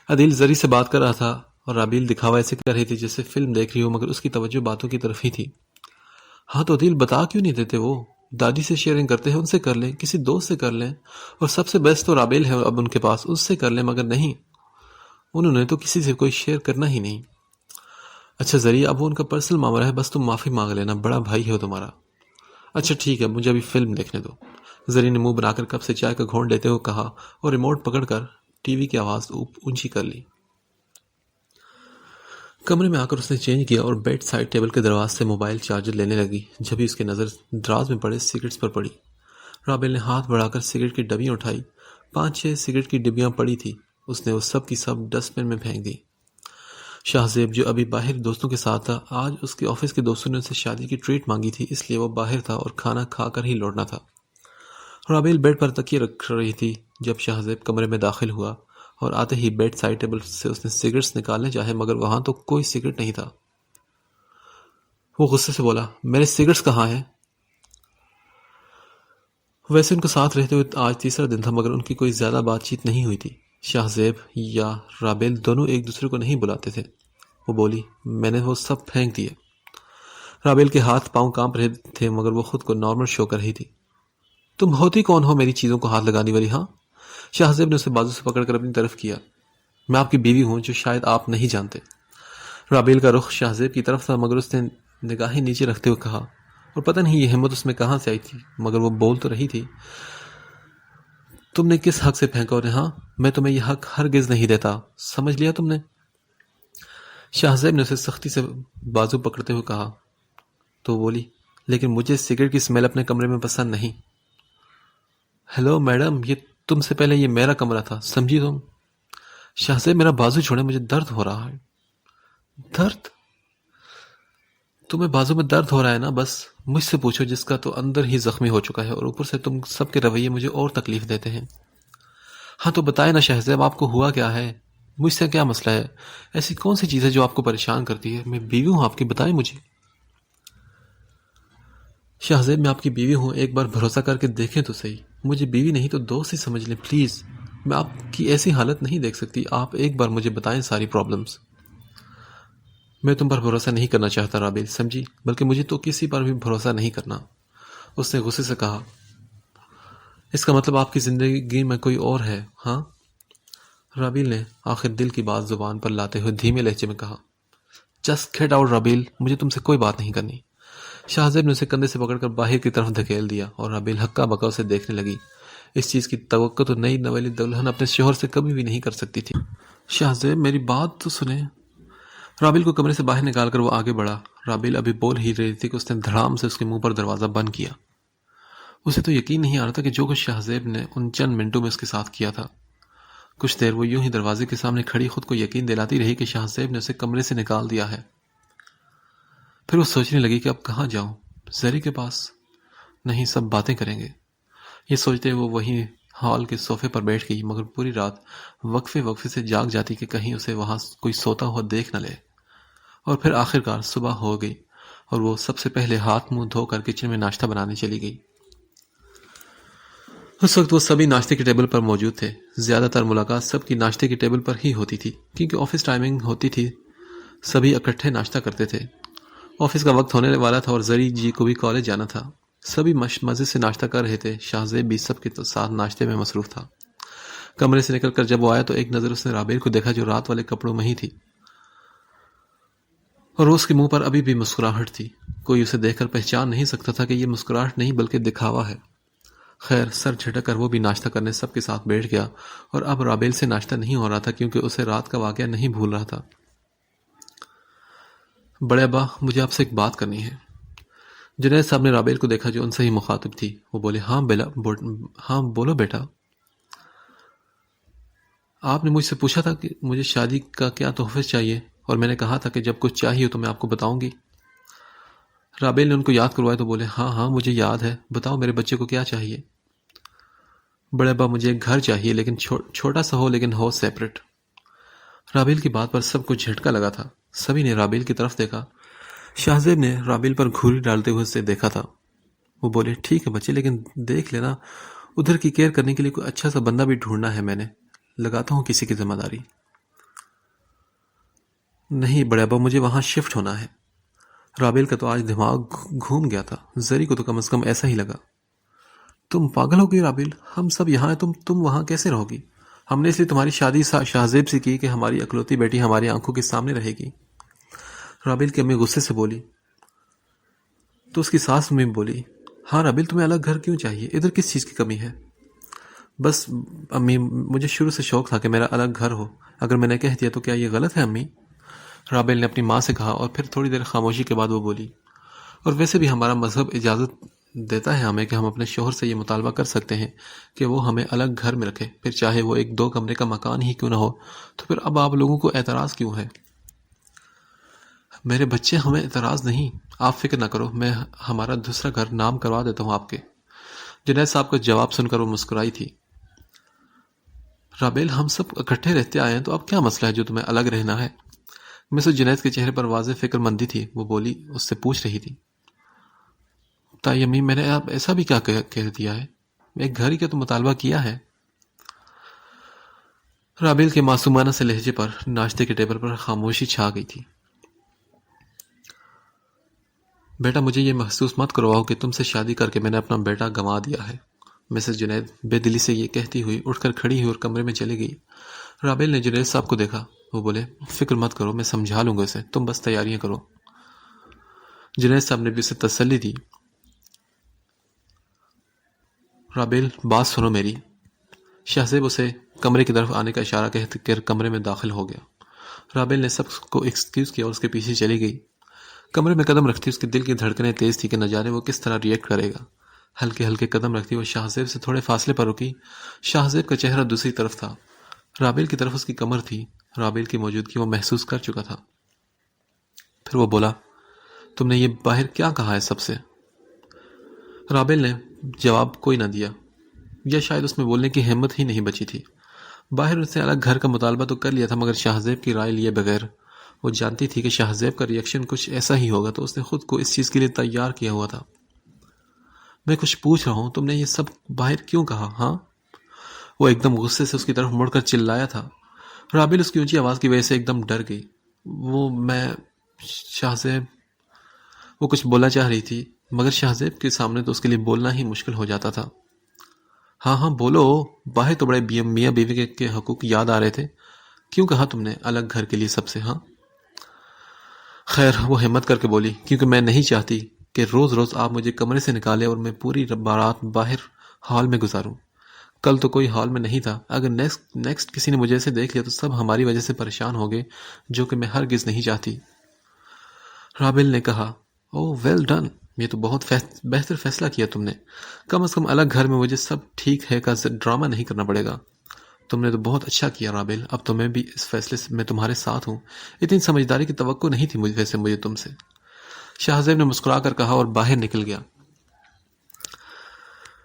عدیل زری سے بات کر رہا تھا اور رابیل دکھاوا ایسے کر رہی تھی جیسے فلم دیکھ رہی ہو مگر اس کی توجہ باتوں کی طرف ہی تھی. ہاں تو عدیل بتا کیوں نہیں دیتے؟ وہ دادی سے شیئرنگ کرتے ہیں, ان سے کر لیں, کسی دوست سے کر لیں, اور سب سے بیسٹ تو رابیل ہے اب ان کے پاس, اس سے کر لیں. مگر نہیں, انہوں نے تو کسی سے کوئی شیئر کرنا ہی نہیں. اچھا ذریعہ, اب وہ ان کا پرسنل معاملہ ہے, بس تم معافی مانگ لینا, بڑا بھائی ہو تمہارا. اچھا ٹھیک ہے, مجھے ابھی فلم دیکھنے دو. زری نے منہ بنا کر کپ سے چائے کا گھونٹ لیتے ہوئے کہا اور ریموٹ پکڑ کر ٹی وی کی آواز اونچی کر لی. کمرے میں آ کر اس نے چینج کیا اور بیڈ سائڈ ٹیبل کے دروازے سے موبائل چارجر لینے لگی. جبھی اس کی نظر دراز میں پڑے سگریٹس پر پڑی. رابل نے ہاتھ بڑھا کر سگریٹ کی ڈبیاں اٹھائی. 5-6 سگریٹ کی ڈبیاں پڑی تھی. اس نے وہ سب کی سب ڈسٹ بن میں پھینک دی۔ شاہ زیب جو ابھی باہر دوستوں کے ساتھ تھا، آج اس کے آفس کے دوستوں نے اسے شادی کی ٹریٹ مانگی تھی، اس لیے وہ باہر تھا اور کھانا کھا کر ہی لوٹنا تھا۔ رابیل بیڈ پر تکیے رکھ رہی تھی جب شاہ زیب کمرے میں داخل ہوا، اور آتے ہی بیڈ سائڈ ٹیبل سے اس نے سگریٹس نکالنے چاہے، مگر وہاں تو کوئی سگریٹ نہیں تھا۔ وہ غصے سے بولا، میرے سگریٹس کہاں ہیں؟ ویسے ان کو ساتھ رہتے ہوئے آج تیسرا دن تھا، مگر ان کی کوئی زیادہ بات چیت نہیں ہوئی تھی۔ شاہ زیب یا رابیل دونوں ایک دوسرے کو نہیں بلاتے تھے۔ وہ بولی، میں نے وہ سب پھینک دیے۔ رابیل کے ہاتھ پاؤں کانپ رہے تھے، مگر وہ خود کو نارمل شو کر رہی تھی۔ تم ہوتی کون ہو میری چیزوں کو ہاتھ لگانے والی؟ ہاں؟ شاہ زیب نے اسے بازو سے پکڑ کر اپنی طرف کیا۔ میں آپ کی بیوی ہوں، جو شاید آپ نہیں جانتے۔ رابیل کا رخ شاہ زیب کی طرف تھا، مگر اس نے نگاہیں نیچے رکھتے ہوئے کہا، اور پتہ نہیں یہ ہمت اس میں کہاں سے آئی تھی، مگر وہ بول تو رہی تھی، تم نے کس حق سے پھینکا انہیں؟ ہاں، میں تمہیں یہ حق ہرگز نہیں دیتا، سمجھ لیا تم نے؟ شاہ زیب نے اسے سختی سے بازو پکڑتے ہوئے کہا تو بولی، لیکن مجھے سگریٹ کی سمیل اپنے کمرے میں پسند نہیں۔ ہیلو میڈم، یہ تم سے پہلے یہ میرا کمرہ تھا، سمجھی تم؟ شاہ زیب میرا بازو چھوڑے، مجھے درد ہو رہا ہے۔ درد؟ تمہیں بازو میں درد ہو رہا ہے نا؟ بس مجھ سے پوچھو جس کا تو اندر ہی زخمی ہو چکا ہے، اور اوپر سے تم سب کے رویے مجھے اور تکلیف دیتے ہیں۔ ہاں تو بتائے نا شاہ زیب، آپ کو ہوا کیا ہے؟ مجھ سے کیا مسئلہ ہے؟ ایسی کون سی چیز ہے جو آپ کو پریشان کرتی ہے؟ میں بیوی ہوں آپ کی، بتائیں مجھے۔ شاہ زیب میں آپ کی بیوی ہوں، ایک بار بھروسہ کر کے دیکھیں تو صحیح۔ مجھے بیوی نہیں تو دوست ہی سمجھ لیں پلیز۔ میں آپ کی ایسی حالت نہیں دیکھ سکتی، آپ ایک بار مجھے بتائیں ساری پرابلمز۔ میں تم پر بھروسہ نہیں کرنا چاہتا رابیل، سمجھی؟ بلکہ مجھے تو کسی پر بھی بھروسہ نہیں کرنا۔ اس نے غصے سے کہا، اس کا مطلب آپ کی زندگی میں کوئی اور ہے، ہاں؟ رابیل نے آخر دل کی بات زبان پر لاتے ہوئے دھیمے لہجے میں کہا، جسٹ گیٹ آؤٹ رابیل، مجھے تم سے کوئی بات نہیں کرنی۔ شاہ زیب نے اسے کندھے سے پکڑ کر باہر کی طرف دھکیل دیا، اور رابیل ہکا بکا اسے دیکھنے لگی۔ اس چیز کی توقع تو نئی نویلی دلہن اپنے شوہر سے کبھی بھی نہیں کر سکتی تھی۔ شاہ زیب میری بات تو سنیں۔ رابیل کو کمرے سے باہر نکال کر وہ آگے بڑھا۔ رابیل ابھی بول ہی رہی تھی کہ اس نے دھڑام سے اس کے منہ پر دروازہ بند کیا۔ اسے تو یقین نہیں آ رہا تھا کہ جو کچھ شاہ زیب نے ان چند منٹوں میں اس کے ساتھ کیا تھا۔ کچھ دیر وہ یوں ہی دروازے کے سامنے کھڑی خود کو یقین دلاتی رہی کہ شاہ زیب نے اسے کمرے سے نکال دیا ہے۔ پھر وہ سوچنے لگی کہ اب کہاں جاؤں؟ زری کے پاس؟ نہیں، سب باتیں کریں گے۔ یہ سوچتے وہ وہیں ہال کے صوفے پر بیٹھ گئی، مگر پوری رات وقفے وقفے سے جاگ جاتی کہ کہیں اسے وہاں کوئی سوتا ہوا دیکھ نہ لے۔ اور پھر آخرکار صبح ہو گئی، اور وہ سب سے پہلے ہاتھ منہ دھو کر کچن میں ناشتہ بنانے چلی گئی۔ اس وقت وہ سبھی ناشتے کے ٹیبل پر موجود تھے۔ زیادہ تر ملاقات سب کی ناشتے کے ٹیبل پر ہی ہوتی تھی، کیونکہ آفس ٹائمنگ ہوتی تھی، سبھی اکٹھے ناشتہ کرتے تھے۔ آفس کا وقت ہونے والا تھا اور زری جی کو بھی کالج جانا تھا۔ سبھی مزے سے ناشتہ کر رہے تھے۔ شاہ زیب بھی سب کے ساتھ ناشتے میں مصروف تھا۔ کمرے سے نکل کر جب وہ آیا تو ایک نظر اس نے رابیل کو دیکھا، جو رات والے کپڑوں میں ہی تھی، اور اس کے منہ پر ابھی بھی مسکراہٹ تھی۔ کوئی اسے دیکھ کر پہچان نہیں سکتا تھا کہ یہ مسکراہٹ نہیں بلکہ دکھاوا ہے۔ خیر، سر جھٹک کر وہ بھی ناشتہ کرنے سب کے ساتھ بیٹھ گیا، اور اب رابیل سے ناشتہ نہیں ہو رہا تھا کیونکہ اسے رات کا واقعہ نہیں بھول رہا تھا۔ بڑے ابا، مجھے آپ سے ایک بات کرنی ہے۔ جنید صاحب نے رابیل کو دیکھا جو ان سے ہی مخاطب تھی۔ وہ بولے، ہاں بولو بیٹا۔ آپ نے مجھ سے پوچھا تھا کہ مجھے شادی کا کیا تحفے چاہیے، اور میں نے کہا تھا کہ جب کچھ چاہیے تو میں آپ کو بتاؤں گی۔ رابیل نے ان کو یاد کروایا تو بولے، ہاں مجھے یاد ہے، بتاؤ میرے بچے کو کیا چاہیے۔ بڑے ابا، مجھے ایک گھر چاہیے، لیکن چھوٹا سا ہو، لیکن ہو سیپریٹ۔ رابیل کی بات پر سب کو جھٹکا لگا تھا۔ سبھی نے رابیل کی طرف دیکھا۔ شاہ زیب نے رابیل پر گھوری ڈالتے ہوئے اسے دیکھا تھا۔ وہ بولے، ٹھیک ہے بچے، لیکن دیکھ لینا، ادھر کی کیئر کرنے کے لیے کوئی اچھا سا بندہ بھی ڈھونڈنا ہے، میں نے لگاتا ہوں کسی کی ذمہ داری۔ نہیں بڑے ابا، مجھے وہاں شفٹ ہونا ہے۔ رابیل کا تو آج دماغ گھوم گیا تھا۔ زری کو تو کم از کم ایسا ہی لگا۔ تم پاگل ہو گئی رابیل، ہم سب یہاں ہیں، تم وہاں کیسے رہو گی؟ ہم نے اس لیے تمہاری شادی شاہ زیب سے کی کہ ہماری اکلوتی بیٹی ہماری آنکھوں کے سامنے رہے گی۔ رابیل کی امی غصے سے بولی۔ تو اس کی ساس میں بولی، ہاں رابیل، تمہیں الگ گھر کیوں چاہیے؟ ادھر کس چیز کی کمی ہے؟ بس امی، مجھے شروع سے شوق تھا کہ میرا الگ گھر ہو۔ اگر میں نے کہہ دیا تو کیا یہ غلط ہے امی؟ رابیل نے اپنی ماں سے کہا، اور پھر تھوڑی دیر خاموشی کے بعد وہ بولی، اور ویسے بھی ہمارا مذہب اجازت دیتا ہے ہمیں کہ ہم اپنے شوہر سے یہ مطالبہ کر سکتے ہیں کہ وہ ہمیں الگ گھر میں رکھے، پھر چاہے وہ 1-2 کمرے کا مکان ہی کیوں نہ ہو، تو پھر اب آپ لوگوں کو اعتراض کیوں ہے؟ میرے بچے، ہمیں اعتراض نہیں، آپ فکر نہ کرو، میں ہمارا دوسرا گھر نام کروا دیتا ہوں آپ کے۔ جنید صاحب کا جواب سن کر وہ مسکرائی تھی۔ رابیل، ہم سب اکٹھے رہتے آئے ہیں تو اب کیا مسئلہ ہے جو تمہیں الگ رہنا ہے؟ مسز جنید کے چہرے پر واضح فکر مندی تھی۔ وہ بولی، اس سے پوچھ رہی تھی، تائی امی، میں نے اب ایسا بھی کیا کہہ دیا ہے؟ ایک گھر ہی کا تو مطالبہ کیا ہے۔ رابیل کے معصومانہ سے لہجے پر ناشتے کے ٹیبل پر خاموشی چھا گئی تھی۔ بیٹا، مجھے یہ محسوس مت کرواؤ کہ تم سے شادی کر کے میں نے اپنا بیٹا گنوا دیا ہے۔ مسز جنید بے دلی سے یہ کہتی ہوئی اٹھ کر کھڑی ہوئی اور کمرے میں چلی گئی۔ رابیل نے جنید صاحب کو دیکھا۔ وہ بولے، فکر مت کرو، میں سمجھا لوں گا اسے، تم بس تیاریاں کرو۔ جنید صاحب نے بھی اسے تسلی دی۔ رابیل، بات سنو میری۔ شہزیب اسے کمرے کی طرف آنے کا اشارہ کہتے کر کمرے میں داخل ہو گیا۔ رابیل نے سب کو ایکسکیوز کیا اور اس کے پیچھے چلی گئی۔ کمرے میں قدم رکھتی اس کے دل کی دھڑکنیں تیز تھی کہ نہ جانے وہ کس طرح ریئیکٹ کرے گا۔ ہلکے ہلکے قدم رکھتی وہ شہزیب سے تھوڑے فاصلے پر رکی۔ شہزیب کا چہرہ دوسری طرف تھا، رابیل کی طرف اس کی کمر تھی۔ رابیل کی موجودگی وہ محسوس کر چکا تھا۔ پھر وہ بولا، تم نے یہ باہر کیا کہا ہے سب سے؟ رابیل نے جواب کوئی نہ دیا، یا شاید اس میں بولنے کی ہمت ہی نہیں بچی تھی۔ باہر اس نے الگ گھر کا مطالبہ تو کر لیا تھا، مگر شہزیب کی رائے لیے بغیر۔ وہ جانتی تھی کہ شہزیب کا ریئیکشن کچھ ایسا ہی ہوگا، تو اس نے خود کو اس چیز کے لیے تیار کیا ہوا تھا۔ میں کچھ پوچھ رہا ہوں، تم نے یہ سب باہر کیوں کہا؟ ہاں؟ وہ ایک دم غصے سے اس کی طرف مڑ کر چلایا تھا۔ رابیل اس کی اونچی آواز کی وجہ سے ایک دم ڈر گئی۔ میں شہزیب، وہ کچھ بولنا چاہ رہی تھی، مگر شہزیب کے سامنے تو اس کے لیے بولنا ہی مشکل ہو جاتا تھا۔ ہاں بولو، باہر تو بڑے میاں بیوی کے حقوق یاد آ رہے تھے، کیوں کہا تم نے الگ گھر کے لیے سب سے؟ ہاں خیر، وہ ہمت کر کے بولی، کیونکہ میں نہیں چاہتی کہ روز روز آپ مجھے کمرے سے نکالیں اور میں پوری بارات باہر ہال میں گزاروں۔ کل تو کوئی ہال میں نہیں تھا، اگر نیکسٹ کسی نے مجھے ایسے دیکھ لیا تو سب ہماری وجہ سے پریشان ہو گئے، جو کہ میں ہرگز نہیں چاہتی۔ رابیل نے کہا، او ویل ڈن، یہ تو بہت بہتر فیصلہ کیا تم نے۔ کم از کم الگ گھر میں مجھے سب ٹھیک ہے کا ڈرامہ نہیں کرنا پڑے گا۔ تم نے تو بہت اچھا کیا رابیل، اب تو میں بھی اس فیصلے سے میں تمہارے ساتھ ہوں۔ اتنی سمجھداری کی توقع نہیں تھی مجھے تم سے۔ شہزیب نے مسکرا کر کہا اور باہر نکل گیا۔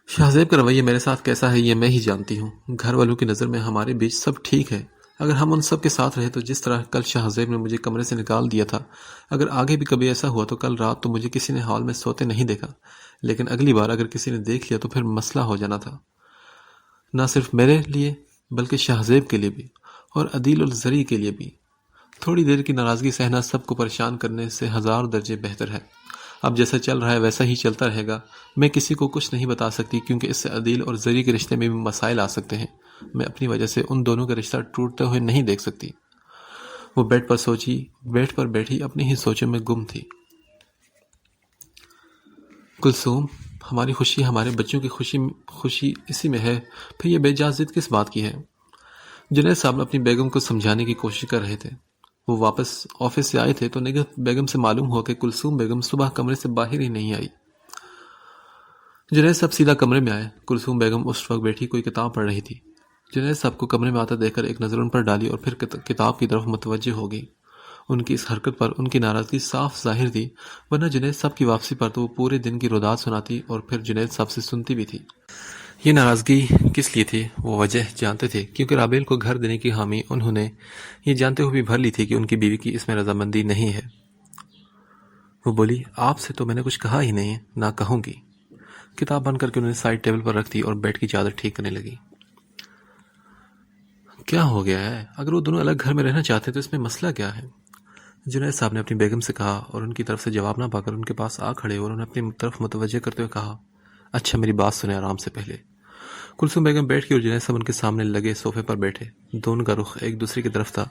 شہزیب کا رویہ میرے ساتھ کیسا ہے یہ میں ہی جانتی ہوں۔ گھر والوں کی نظر میں ہمارے بیچ سب ٹھیک ہے۔ اگر ہم ان سب کے ساتھ رہے تو جس طرح کل شہزیب نے مجھے کمرے سے نکال دیا تھا، اگر آگے بھی کبھی ایسا ہوا تو کل رات تو مجھے کسی نے ہال میں سوتے نہیں دیکھا، لیکن اگلی بار اگر کسی نے دیکھ لیا تو پھر مسئلہ ہو جانا تھا، نہ صرف میرے لیے بلکہ شہزیب کے لیے بھی، اور عدیل الزری کے لیے بھی۔ تھوڑی دیر کی ناراضگی سہنا سب کو پریشان کرنے سے 1000 درجے بہتر ہے۔ اب جیسا چل رہا ہے ویسا ہی چلتا رہے گا۔ میں کسی کو کچھ نہیں بتا سکتی، کیونکہ اس سے عدیل اور زری کے رشتے میں بھی مسائل آ سکتے ہیں۔ میں اپنی وجہ سے ان دونوں کا رشتہ ٹوٹتے ہوئے نہیں دیکھ سکتی۔ وہ بیڈ پر بیٹھی اپنی ہی سوچوں میں گم تھی۔ کلثوم، ہماری خوشی، ہمارے بچوں کی خوشی اسی میں ہے، پھر یہ بے جا ضد کس بات کی ہے؟ جنید صاحب اپنی بیگم کو سمجھانے کی کوشش کر رہے تھے۔ وہ واپس آفس سے آئے تھے تو نگہت بیگم سے معلوم ہوا کہ کلثوم بیگم صبح کمرے سے باہر ہی نہیں آئی۔ جنید صاحب سیدھا کمرے میں آئے۔ کلثوم بیگم اس وقت بیٹھی کوئی کتاب پڑھ رہی تھی۔ جنید صاحب کو کمرے میں آتا دیکھ کر ایک نظر ان پر ڈالی اور پھر کتاب کی طرف متوجہ ہو گئی۔ ان کی اس حرکت پر ان کی ناراضگی صاف ظاہر تھی، ورنہ جنید صاحب کی واپسی پر تو وہ پورے دن کی روداد سناتی اور پھر جنید صاحب سے سنتی بھی تھی۔ یہ ناراضگی کس لیے تھی وہ وجہ جانتے تھے، کیونکہ رابیل کو گھر دینے کی حامی انہوں نے یہ جانتے ہوئے بھی بھر لی تھی کہ ان کی بیوی کی اس میں رضامندی نہیں ہے۔ وہ بولی، آپ سے تو میں نے کچھ کہا ہی نہیں، نہ کہوں گی۔ کتاب بند کر کے انہوں نے سائڈ ٹیبل پر رکھ دی اور بیڈ کی چادر ٹھیک کرنے لگی۔ کیا ہو گیا ہے؟ اگر وہ دونوں الگ گھر میں رہنا چاہتے تو اس میں مسئلہ کیا ہے؟ جنید صاحب نے اپنی بیگم سے کہا اور ان کی طرف سے جواب نہ پا کر ان کے پاس آ کھڑے اور انہیں اپنی طرف متوجہ کرتے ہوئے کہا، اچھا میری بات سنیں آرام سے پہلے۔ کلثوم بیگم بیٹھ کی اور جنید صاحب ان کے سامنے لگے صوفے پر بیٹھے، دونوں کا رخ ایک دوسرے کی طرف تھا۔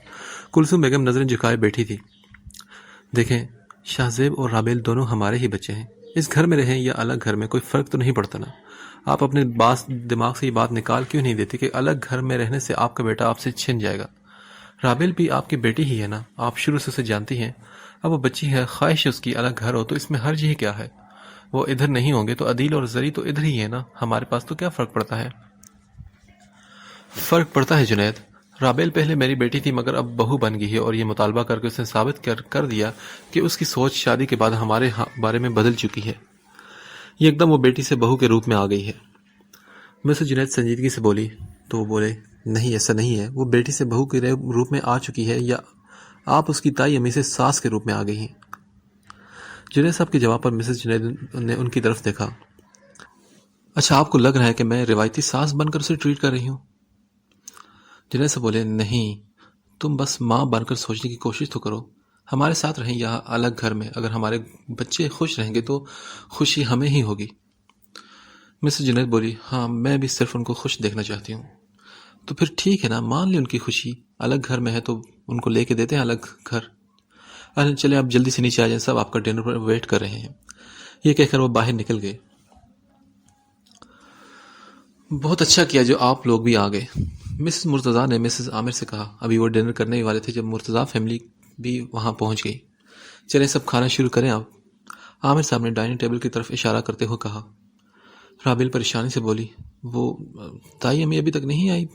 کلثوم بیگم نظریں جھکائے بیٹھی تھی۔ دیکھیں، شہزیب اور رابیل دونوں ہمارے ہی بچے ہیں، اس گھر میں رہیں یا الگ گھر میں کوئی فرق تو نہیں پڑتا نا۔ آپ اپنے دماغ سے یہ بات نکال کیوں نہیں دیتے کہ الگ گھر میں رہنے سے آپ کا بیٹا آپ سے چھن جائے گا؟ رابیل بھی آپ کی بیٹی ہی ہے نا، آپ شروع سے اسے جانتی ہیں۔ اب وہ بچی ہے، خواہش اس کی الگ گھر ہو تو اس میں حرج ہی کیا ہے؟ وہ ادھر نہیں ہوں گے تو عدیل اور زری تو ادھر ہی ہے نا، ہمارے پاس تو کیا فرق پڑتا ہے؟ فرق پڑتا ہے جنید، رابیل پہلے میری بیٹی تھی مگر اب بہو بن گئی ہے، اور یہ مطالبہ کر کے اس نے ثابت کر دیا کہ اس کی سوچ شادی کے بعد ہمارے بارے میں بدل چکی ہے۔ یہ ایک دم وہ بیٹی سے بہو کے روپ میں آ گئی ہے۔ مسز جنید سنجیدگی سے بولی تو وہ بولے، نہیں ایسا نہیں ہے، وہ بیٹی سے بہو کے روپ میں آ چکی ہے، یا آپ اس کی تائی امی سے ساس کے روپ میں آ گئی ہیں۔ جنید صاحب کے جواب پر مسز جنید نے ان کی طرف دیکھا۔ اچھا، آپ کو لگ رہا ہے کہ میں روایتی ساس بن کر اسے ٹریٹ کر رہی ہوں؟ جنید صاحب بولے، نہیں، تم بس ماں بن کر سوچنے کی کوشش تو کرو، ہمارے ساتھ رہیں یا الگ گھر میں، اگر ہمارے بچے خوش رہیں گے تو خوشی ہمیں ہی ہوگی۔ مسز جنید بولی، ہاں میں بھی صرف ان کو خوش دیکھنا چاہتی ہوں۔ تو پھر ٹھیک ہے نا، مان لی ان کی خوشی، الگ گھر میں ہے تو ان کو لے کے دیتے ہیں الگ گھر۔ ارے چلے آپ جلدی سے نیچے آ جائیں، سب آپ کا ڈنر پر ویٹ کر رہے ہیں۔ یہ کہہ کر وہ باہر نکل گئے۔ بہت اچھا کیا جو آپ لوگ بھی آ گئے، مسز مرتضیٰ نے مسز عامر سے کہا۔ ابھی وہ ڈنر کرنے ہی والے تھے جب مرتضیٰ فیملی بھی وہاں پہنچ گئی۔ چلیں سب کھانا شروع کریں آپ، عامر صاحب نے ڈائننگ ٹیبل کی طرف اشارہ کرتے ہوئے کہا۔ رابل پریشانی سے بولی، وہ تائی امی ابھی تک نہیں آئی؟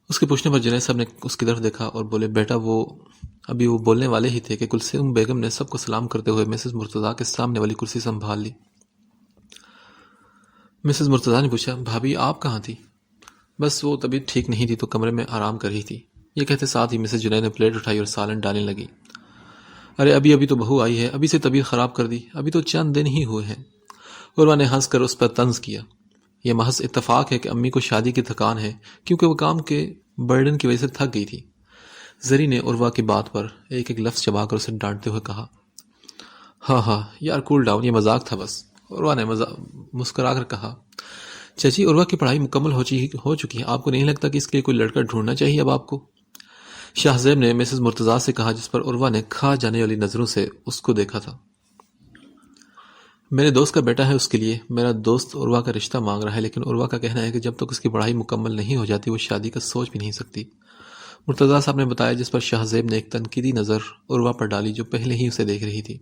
اس کے پوچھنے پر جنید صاحب نے اس کی طرف دیکھا اور بولے، بیٹا وہ بولنے والے ہی تھے کہ کلثوم بیگم نے سب کو سلام کرتے ہوئے مسز مرتضیٰ کے سامنے والی کرسی سنبھال لی۔ مسز مرتضیٰ نے پوچھا، بھابھی آپ کہاں تھی؟ بس وہ طبیعت ٹھیک نہیں تھی تو کمرے میں آرام کر رہی تھی۔ یہ کہتے ساتھ ہی مسز جنید نے پلیٹ اٹھائی اور سالن ڈالنے لگی۔ ارے ابھی تو بہو آئی ہے، ابھی سے طبیعت خراب کر دی، ابھی تو چند دن ہی ہوئے ہیں۔ عروہ نے ہنس کر اس پر طنز کیا۔ یہ محض اتفاق ہے کہ امی کو شادی کی تھکان ہے، کیونکہ وہ کام کے برڈن کی وجہ سے تھک گئی تھی۔ زری نے عروہ کی بات پر ایک ایک لفظ چبا کر اسے ڈانٹتے ہوئے کہا۔ ہاں یار کول ڈاؤن، یہ مذاق تھا بس، عروہ نے مسکرا کر کہا۔ چچی، عروہ کی پڑھائی مکمل ہو چکی ہے، آپ کو نہیں لگتا کہ اس کے لیے کوئی لڑکا ڈھونڈنا چاہیے اب آپ کو؟ شاہ زیب نے مسز مرتضیٰ سے کہا، جس پر عروہ نے کھا جانے والی نظروں سے اس کو دیکھا تھا۔ میرے دوست کا بیٹا ہے، اس کے لیے میرا دوست عروہ کا رشتہ مانگ رہا ہے، لیکن عروہ کا کہنا ہے کہ جب تک اس کی پڑھائی مکمل نہیں ہو جاتی وہ شادی کا سوچ بھی نہیں سکتی، مرتضیٰ صاحب نے بتایا، جس پر شاہ زیب نے ایک تنقیدی نظر عروہ پر ڈالی جو پہلے ہی اسے دیکھ رہی تھی۔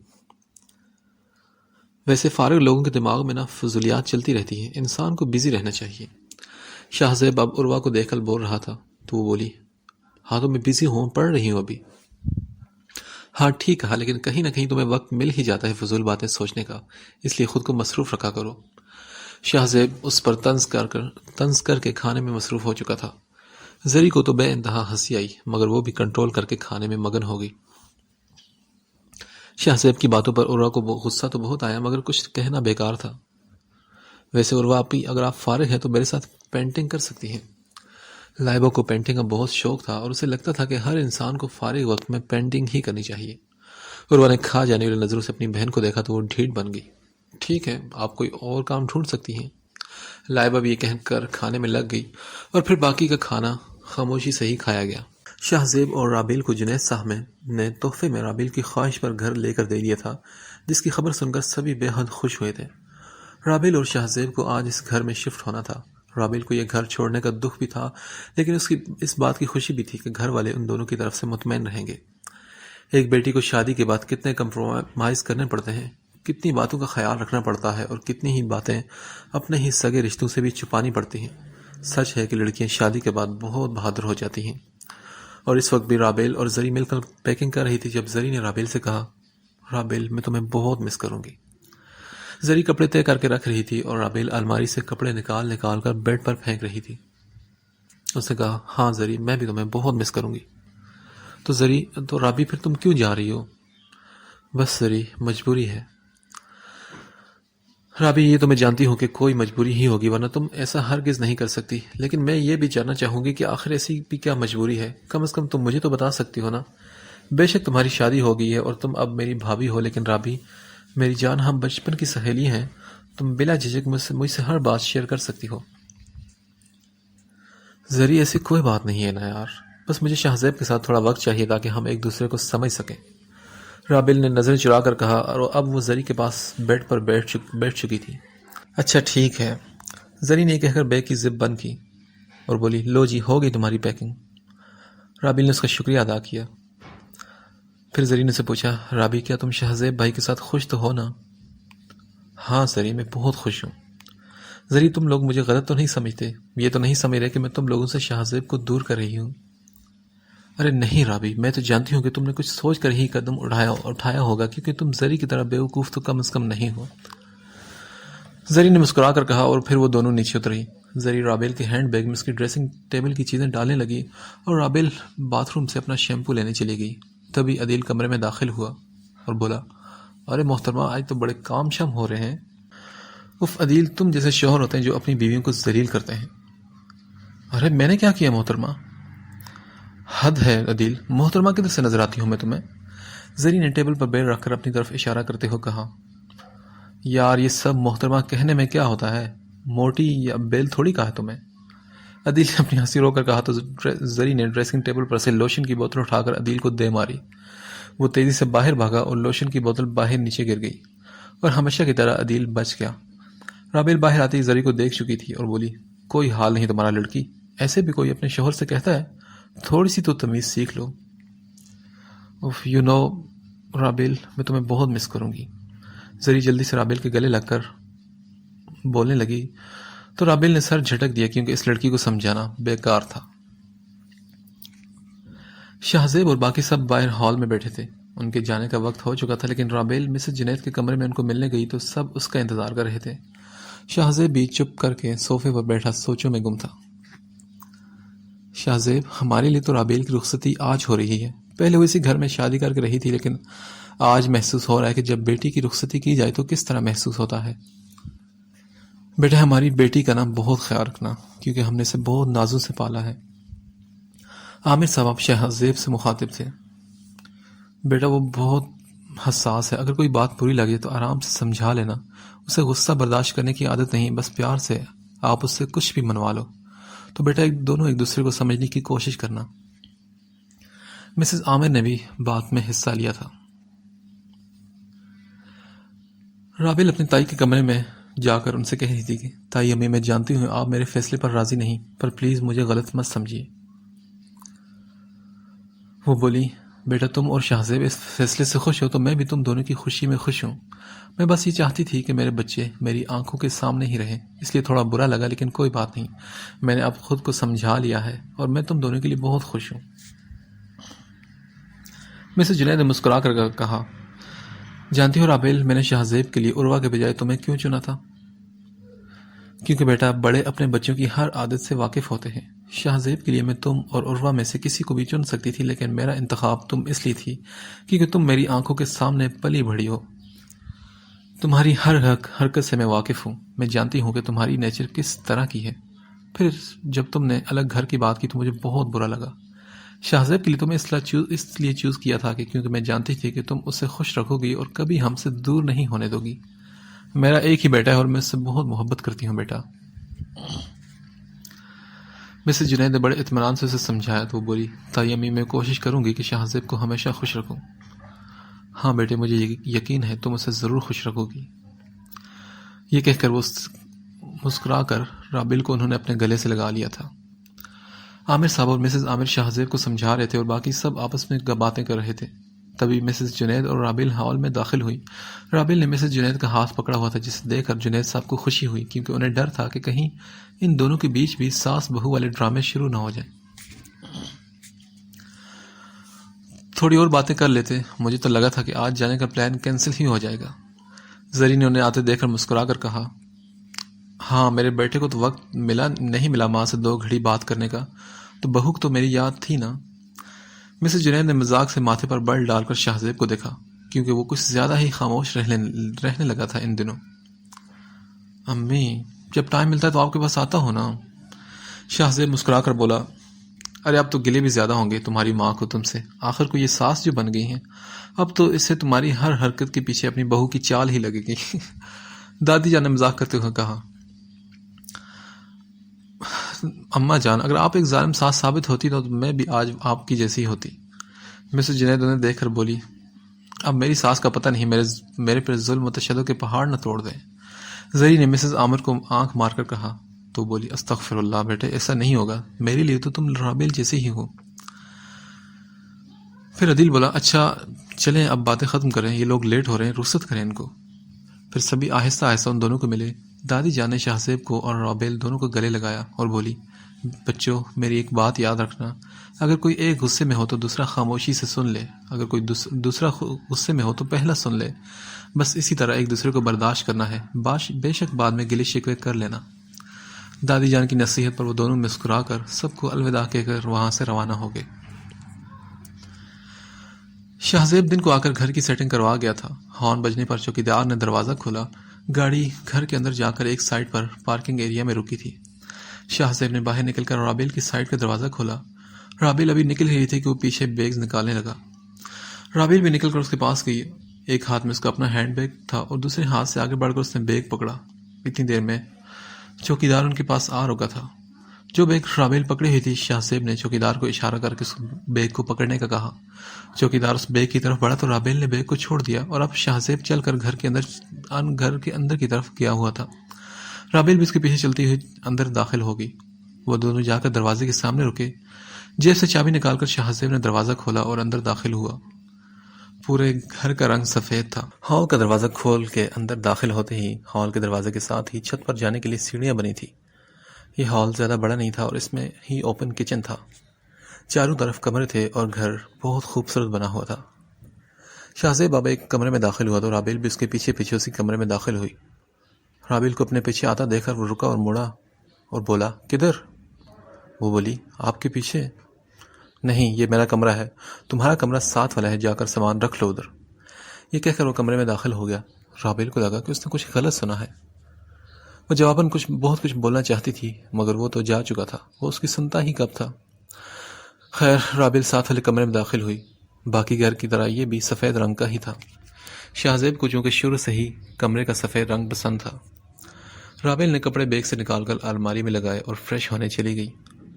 ویسے فارغ لوگوں کے دماغ میں نا فضولیات چلتی رہتی ہیں، انسان کو بزی رہنا چاہیے۔ شاہ زیب اب عروہ کو دیکھ کر بول رہا تھا تو وہ بولی، ہاں تو میں بزی ہوں، پڑھ رہی ہوں ابھی۔ ہاں ٹھیک کہا، لیکن کہیں نہ کہیں تمہیں وقت مل ہی جاتا ہے فضول باتیں سوچنے کا، اس لیے خود کو مصروف رکھا کرو۔ شاہ زیب اس پر طنز کر کے کھانے میں مصروف ہو چکا تھا۔ زری کو تو بے انتہا ہنسی آئی، مگر وہ بھی کنٹرول کر کے کھانے میں مگن ہو گئی۔ شاہ زیب کی باتوں پر عروہ کو غصہ تو بہت آیا، مگر کچھ کہنا بیکار تھا۔ ویسے عروہ آپی، اگر آپ فارغ ہیں تو میرے ساتھ پینٹنگ کر سکتی ہیں۔ لائبہ کو پینٹنگ کا بہت شوق تھا اور اسے لگتا تھا کہ ہر انسان کو فارغ وقت میں پینٹنگ ہی کرنی چاہیے۔ عروہ نے کھا جانے والی نظروں سے اپنی بہن کو دیکھا تو وہ ڈھیٹ بن گئی۔ ٹھیک ہے، آپ کوئی اور کام ڈھونڈ سکتی ہیں۔ لائبہ بھی یہ کہہ کر کھانے میں لگ گئی اور پھر باقی کا کھانا خاموشی سے ہی کھایا گیا۔ شاہ زیب اور رابیل کو جنید صاحب نے تحفے میں رابیل کی خواہش پر گھر لے کر دے دیا تھا، جس کی خبر سن کر سبھی بے حد خوش ہوئے تھے۔ رابیل اور شاہ زیب کو آج اس گھر میں شفٹ ہونا تھا۔ رابیل کو یہ گھر چھوڑنے کا دکھ بھی تھا، لیکن اس بات کی خوشی بھی تھی کہ گھر والے ان دونوں کی طرف سے مطمئن رہیں گے۔ ایک بیٹی کو شادی کے بعد کتنے کمپرومائز کرنے پڑتے ہیں، کتنی باتوں کا خیال رکھنا پڑتا ہے اور کتنی ہی باتیں اپنے ہی سگے رشتوں سے بھی چھپانی پڑتی ہیں۔ سچ ہے کہ لڑکیاں شادی کے بعد بہت بہادر ہو جاتی ہیں۔ اور اس وقت بھی رابیل اور زری مل کر پیکنگ کر رہی تھی جب زری نے رابیل سے کہا، رابیل میں تمہیں بہت مس کروں گی۔ زری کپڑے طے کر کے رکھ رہی تھی اور رابیل الماری سے کپڑے نکال کر بیڈ پر پھینک رہی تھی۔ اس نے کہا، ہاں زری، میں بھی تمہیں بہت مس کروں گی۔ تو رابی پھر تم کیوں جا رہی ہو؟ بس زری، مجبوری ہے۔ رابی، یہ تو میں جانتی ہوں کہ کوئی مجبوری ہی ہوگی، ورنہ تم ایسا ہرگز نہیں کر سکتی، لیکن میں یہ بھی جاننا چاہوں گی کہ آخر ایسی بھی کیا مجبوری ہے؟ کم از کم تم مجھے تو بتا سکتی ہو نا۔ بے شک تمہاری شادی ہو گئی ہے اور تم اب میری بھابھی ہو، لیکن رابی میری جان، ہم بچپن کی سہیلی ہیں، تم بلا جھجک مجھ سے ہر بات شیئر کر سکتی ہو۔ زری، ایسی کوئی بات نہیں ہے نا یار، بس مجھے شاہ زیب کے ساتھ تھوڑا وقت چاہیے تاکہ ہم ایک دوسرے کو سمجھ سکیں۔ رابیل نے نظریں چرا کر کہا، اور اب وہ زری کے پاس بیڈ پر بیٹھ چکی تھی۔ اچھا ٹھیک ہے، زری نے کہہ کر بیگ کی زپ بند کی اور بولی، لو جی، ہو گئی تمہاری پیکنگ۔ رابیل نے اس کا شکریہ ادا کیا۔ پھر زری نے سے پوچھا، رابی، کیا تم شاہ زیب بھائی کے ساتھ خوش تو ہو نا؟ ہاں زری، میں بہت خوش ہوں۔ زری، تم لوگ مجھے غلط تو نہیں سمجھتے؟ یہ تو نہیں سمجھ رہے کہ میں تم لوگوں سے شاہزیب کو دور کر رہی ہوں؟ ارے نہیں رابی، میں تو جانتی ہوں کہ تم نے کچھ سوچ کر ہی قدم اٹھایا ہوگا، کیونکہ تم زری کی طرح بیوقوف تو کم از کم نہیں ہو۔ زری نے مسکرا کر کہا، اور پھر وہ دونوں نیچے اتری۔ زری رابیل کے ہینڈ بیگ میں اس کی ڈریسنگ ٹیبل کی چیزیں ڈالنے لگی اور رابیل باتھ روم سے اپنا شیمپو لینے چلی گئی۔ تبھی عدیل کمرے میں داخل ہوا اور بولا، ارے محترمہ، آج تو بڑے کام شام ہو رہے ہیں۔ اف عدیل، تم جیسے شوہر ہوتے ہیں جو اپنی بیویوں کو ذلیل کرتے ہیں۔ ارے میں نے کیا کیا محترمہ؟ حد ہے عدیل، محترمہ کدھر سے نظر آتی ہوں میں تمہیں؟ زری نے ٹیبل پر بیل رکھ کر اپنی طرف اشارہ کرتے ہوئے کہا۔ یار یہ سب محترمہ کہنے میں کیا ہوتا ہے؟ موٹی یا بیل تھوڑی کہا ہے تمہیں؟ عدیل نے اپنی ہنسی رو کر کہا تو زری نے ڈریسنگ ٹیبل پر سے لوشن کی بوتل اٹھا کر عدیل کو دے ماری۔ وہ تیزی سے باہر بھاگا اور لوشن کی بوتل باہر نیچے گر گئی اور ہمیشہ کی طرح عدیل بچ گیا۔ رابیل باہر آتی زری کو دیکھ چکی تھی اور بولی، کوئی حال نہیں تمہارا لڑکی، ایسے بھی کوئی اپنے شوہر سے کہتا ہے؟ تھوڑی سی تو تمیز سیکھ لو۔ اف یو نو رابیل، میں تمہیں بہت مس کروں گی۔ زری جلدی سے رابیل کے گلے لگ کر بولنے لگی تو رابیل نے سر جھٹک دیا، کیونکہ اس لڑکی کو سمجھانا بیکار تھا۔ شاہزیب اور باقی سب باہر ہال میں بیٹھے تھے۔ ان کے جانے کا وقت ہو چکا تھا، لیکن رابیل مسز جنید کے کمرے میں ان کو ملنے گئی تو سب اس کا انتظار کر رہے تھے۔ شاہزیب بھی چپ کر کے صوفے پر بیٹھا سوچوں میں گم تھا۔ شاہزیب، ہمارے لیے تو رابیل کی رخصتی آج ہو رہی ہے۔ پہلے وہ اسی گھر میں شادی کر کے رہی تھی، لیکن آج محسوس ہو رہا ہے کہ جب بیٹی کی رخصتی کی جائے تو کس طرح محسوس ہوتا ہے۔ بیٹا، ہماری بیٹی کا نام بہت خیال رکھنا، کیونکہ ہم نے اسے بہت نازوں سے پالا ہے۔ عامر صاحب شاہزیب سے مخاطب تھے۔ بیٹا، وہ بہت حساس ہے، اگر کوئی بات بری لگے تو آرام سے سمجھا لینا۔ اسے غصہ برداشت کرنے کی عادت نہیں، بس پیار سے آپ اس سے کچھ بھی منوا لو۔ تو بیٹا دونوں ایک دوسرے کو سمجھنے کی کوشش کرنا۔ مسز عامر نے بھی بات میں حصہ لیا تھا۔ رابیل اپنی تائی کے کمرے میں جا کر ان سے کہہ رہی تھی کہ تائی امی، میں جانتی ہوں آپ میرے فیصلے پر راضی نہیں، پر پلیز مجھے غلط مت سمجھیے۔ وہ بولی، بیٹا تم اور شاہزیب اس فیصلے سے خوش ہو تو میں بھی تم دونوں کی خوشی میں خوش ہوں۔ میں بس یہ چاہتی تھی کہ میرے بچے میری آنکھوں کے سامنے ہی رہیں، اس لیے تھوڑا برا لگا، لیکن کوئی بات نہیں، میں نے اب خود کو سمجھا لیا ہے اور میں تم دونوں کے لیے بہت خوش ہوں۔ مسز جنید نے مسکرا کر کہا، جانتی ہو رابیل، میں نے شاہزیب کے لیے عروہ کے بجائے تمہیں کیوں چنا تھا؟ کیونکہ بیٹا بڑے اپنے بچوں کی ہر عادت سے واقف ہوتے ہیں۔ شاہزیب کے لیے میں تم اور عروہ میں سے کسی کو بھی چن سکتی تھی، لیکن میرا انتخاب تم اس لیے تھی کیونکہ تم میری آنکھوں کے سامنے پلی بڑھی ہو۔ تمہاری ہر حرکت سے میں واقف ہوں، میں جانتی ہوں کہ تمہاری نیچر کس طرح کی ہے۔ پھر جب تم نے الگ گھر کی بات کی تو مجھے بہت برا لگا۔ شاہزیب کے لیے تمہیں اس لیے چوز کیا تھا کہ کیونکہ میں جانتی تھی کہ تم اسے خوش رکھو گی اور کبھی ہم سے دور نہیں ہونے دو گی۔ میرا ایک ہی بیٹا ہے اور میں اس سے بہت محبت کرتی ہوں بیٹا۔ مسز جنید نے بڑے اطمینان سے اسے سمجھایا تو وہ بولی، تائی امی، میں کوشش کروں گی کہ شاہزیب کو ہمیشہ خوش رکھوں۔ ہاں بیٹے، مجھے یقین ہے تم اسے ضرور خوش رکھو گی۔ یہ کہہ کر وہ مسکرا کر رابیل کو انہوں نے اپنے گلے سے لگا لیا تھا۔ عامر صاحب اور مسز عامر شاہزیب کو سمجھا رہے تھے اور باقی سب آپس میں باتیں کر رہے تھے۔ تبھی مسز جنید اور رابیل ہال میں داخل ہوئی۔ رابیل نے مسز جنید کا ہاتھ پکڑا ہوا تھا، جسے دیکھ کر جنید صاحب کو خوشی ہوئی، کیونکہ انہیں ڈر تھا کہ کہیں ان دونوں کے بیچ بھی ساس بہو والے ڈرامے شروع نہ ہو جائیں۔ تھوڑی اور باتیں کر لیتے، مجھے تو لگا تھا کہ آج جانے کا پلان کینسل ہی ہو جائے گا۔ زری نے انہیں آتے دیکھ کر مسکرا کر کہا، ہاں میرے بیٹے کو تو وقت نہیں ملا ماں سے 2 گھڑی بات کرنے کا، تو بہو تو میری یاد تھی نا۔ مسز جنید نے مذاق سے ماتھے پر بل ڈال کر شاہزیب کو دیکھا، کیونکہ وہ کچھ زیادہ ہی خاموش رہنے لگا تھا ان دنوں۔ امی، جب ٹائم ملتا ہے تو آپ کے پاس آتا ہو نا۔ شاہزیب مسکرا کر بولا، ارے اب تو گلے بھی زیادہ ہوں گے تمہاری ماں کو تم سے، آخر کو یہ ساس جو بن گئی ہیں، اب تو اس سے تمہاری ہر حرکت کے پیچھے اپنی بہو کی چال ہی لگے گی۔ دادی جان نے مذاق کرتے ہوئے کہا، اماں جان، اگر آپ ایک ظالم ساس ثابت ہوتی تو میں بھی آج آپ کی جیسی ہوتی۔ مسز جنید انہیں دیکھ کر بولی، اب میری ساس کا پتہ نہیں میرے پر ظلم و تشدد کے پہاڑ نہ توڑ دیں۔ زری نے مسز عامر کو آنکھ مار کر کہا تو بولی، استغفر اللہ بیٹے، ایسا نہیں ہوگا، میرے لیے تو تم رابیل جیسے ہی ہو۔ پھر عدیل بولا، اچھا چلیں اب باتیں ختم کریں، یہ لوگ لیٹ ہو رہے ہیں، رخصت کریں ان کو۔ پھر سبھی آہستہ آہستہ ان دونوں کو ملے۔ دادی جان نے شاہزیب کو اور رابیل دونوں کو گلے لگایا اور بولی، بچوں میری ایک بات یاد رکھنا، اگر کوئی ایک غصے میں ہو تو دوسرا خاموشی سے سن لے، اگر کوئی دوسرا غصے میں ہو تو پہلا سن لے، بس اسی طرح ایک دوسرے کو برداشت کرنا ہے، بے شک بعد میں گلے شکوے کر لینا۔ دادی جان کی نصیحت پر وہ دونوں مسکرا کر سب کو الوداع کہہ کر وہاں سے روانہ ہو گئے۔ شاہزیب دن کو آ کر گھر کی سیٹنگ کروا گیا تھا۔ ہارن بجنے پر چوکیدار نے دروازہ کھولا۔ گاڑی گھر کے اندر جا کر ایک سائٹ پر پارکنگ ایریا میں رکی تھی۔ شاہزیب نے باہر نکل کر رابیل کی سائٹ کا دروازہ کھولا۔ رابیل ابھی نکل رہی تھی کہ وہ پیچھے بیگز نکالنے لگا۔ رابیل بھی نکل کر اس کے پاس گئی۔ ایک ہاتھ میں اس کا اپنا ہینڈ بیگ تھا اور دوسرے ہاتھ سے آگے بڑھ کر اس نے بیگ پکڑا۔ اتنی دیر میں چوکیدار ان کے پاس آ رکا تھا۔ جو بیگ رابیل پکڑی ہوئی تھی، شاہزیب نے چوکیدار کو اشارہ کر کے اس بیگ کو پکڑنے کا کہا۔ چوکیدار اس بیگ کی طرف بڑھا تو رابیل نے بیگ کو چھوڑ دیا اور اب شاہزیب چل کر گھر کے اندر کی طرف گیا ہوا تھا۔ رابیل بھی اس کے پیچھے چلتی ہوئی اندر داخل ہو گئی۔ وہ دونوں جا کر دروازے کے سامنے رکے۔ جیب سے چابی نکال کر شاہزیب نے دروازہ کھولا اور اندر داخل ہوا۔ پورے گھر کا رنگ سفید تھا۔ ہال کا دروازہ کھول کے اندر داخل ہوتے ہی ہال کے دروازے کے ساتھ ہی چھت پر جانے کے لیے سیڑھیاں بنی تھی۔ یہ ہال زیادہ بڑا نہیں تھا اور اس میں ہی اوپن کچن تھا۔ چاروں طرف کمرے تھے اور گھر بہت خوبصورت بنا ہوا تھا۔ شاہزیب بابا ایک کمرے میں داخل ہوا تو رابیل بھی اس کے پیچھے پیچھے اسی کمرے میں داخل ہوئی۔ رابیل کو اپنے پیچھے آتا دیکھ کر وہ رکا اور مڑا اور بولا، کدھر؟ وہ بولی، آپ کے پیچھے؟ نہیں، یہ میرا کمرہ ہے، تمہارا کمرہ ساتھ والا ہے، جا کر سامان رکھ لو ادھر۔ یہ کہہ کر وہ کمرے میں داخل ہو گیا۔ رابیل کو لگا کہ اس نے کچھ غلط سنا ہے۔ وہ جواباً بہت کچھ بولنا چاہتی تھی مگر وہ تو جا چکا تھا، وہ اس کی سنتا ہی کب تھا۔ خیر، رابیل ساتھ والے کمرے میں داخل ہوئی۔ باقی گھر کی طرح یہ بھی سفید رنگ کا ہی تھا۔ شاہزیب کو چونکہ شروع سے ہی کمرے کا سفید رنگ پسند تھا۔ رابیل نے کپڑے بیگ سے نکال کر الماری میں لگائے اور فریش ہونے چلی گئی۔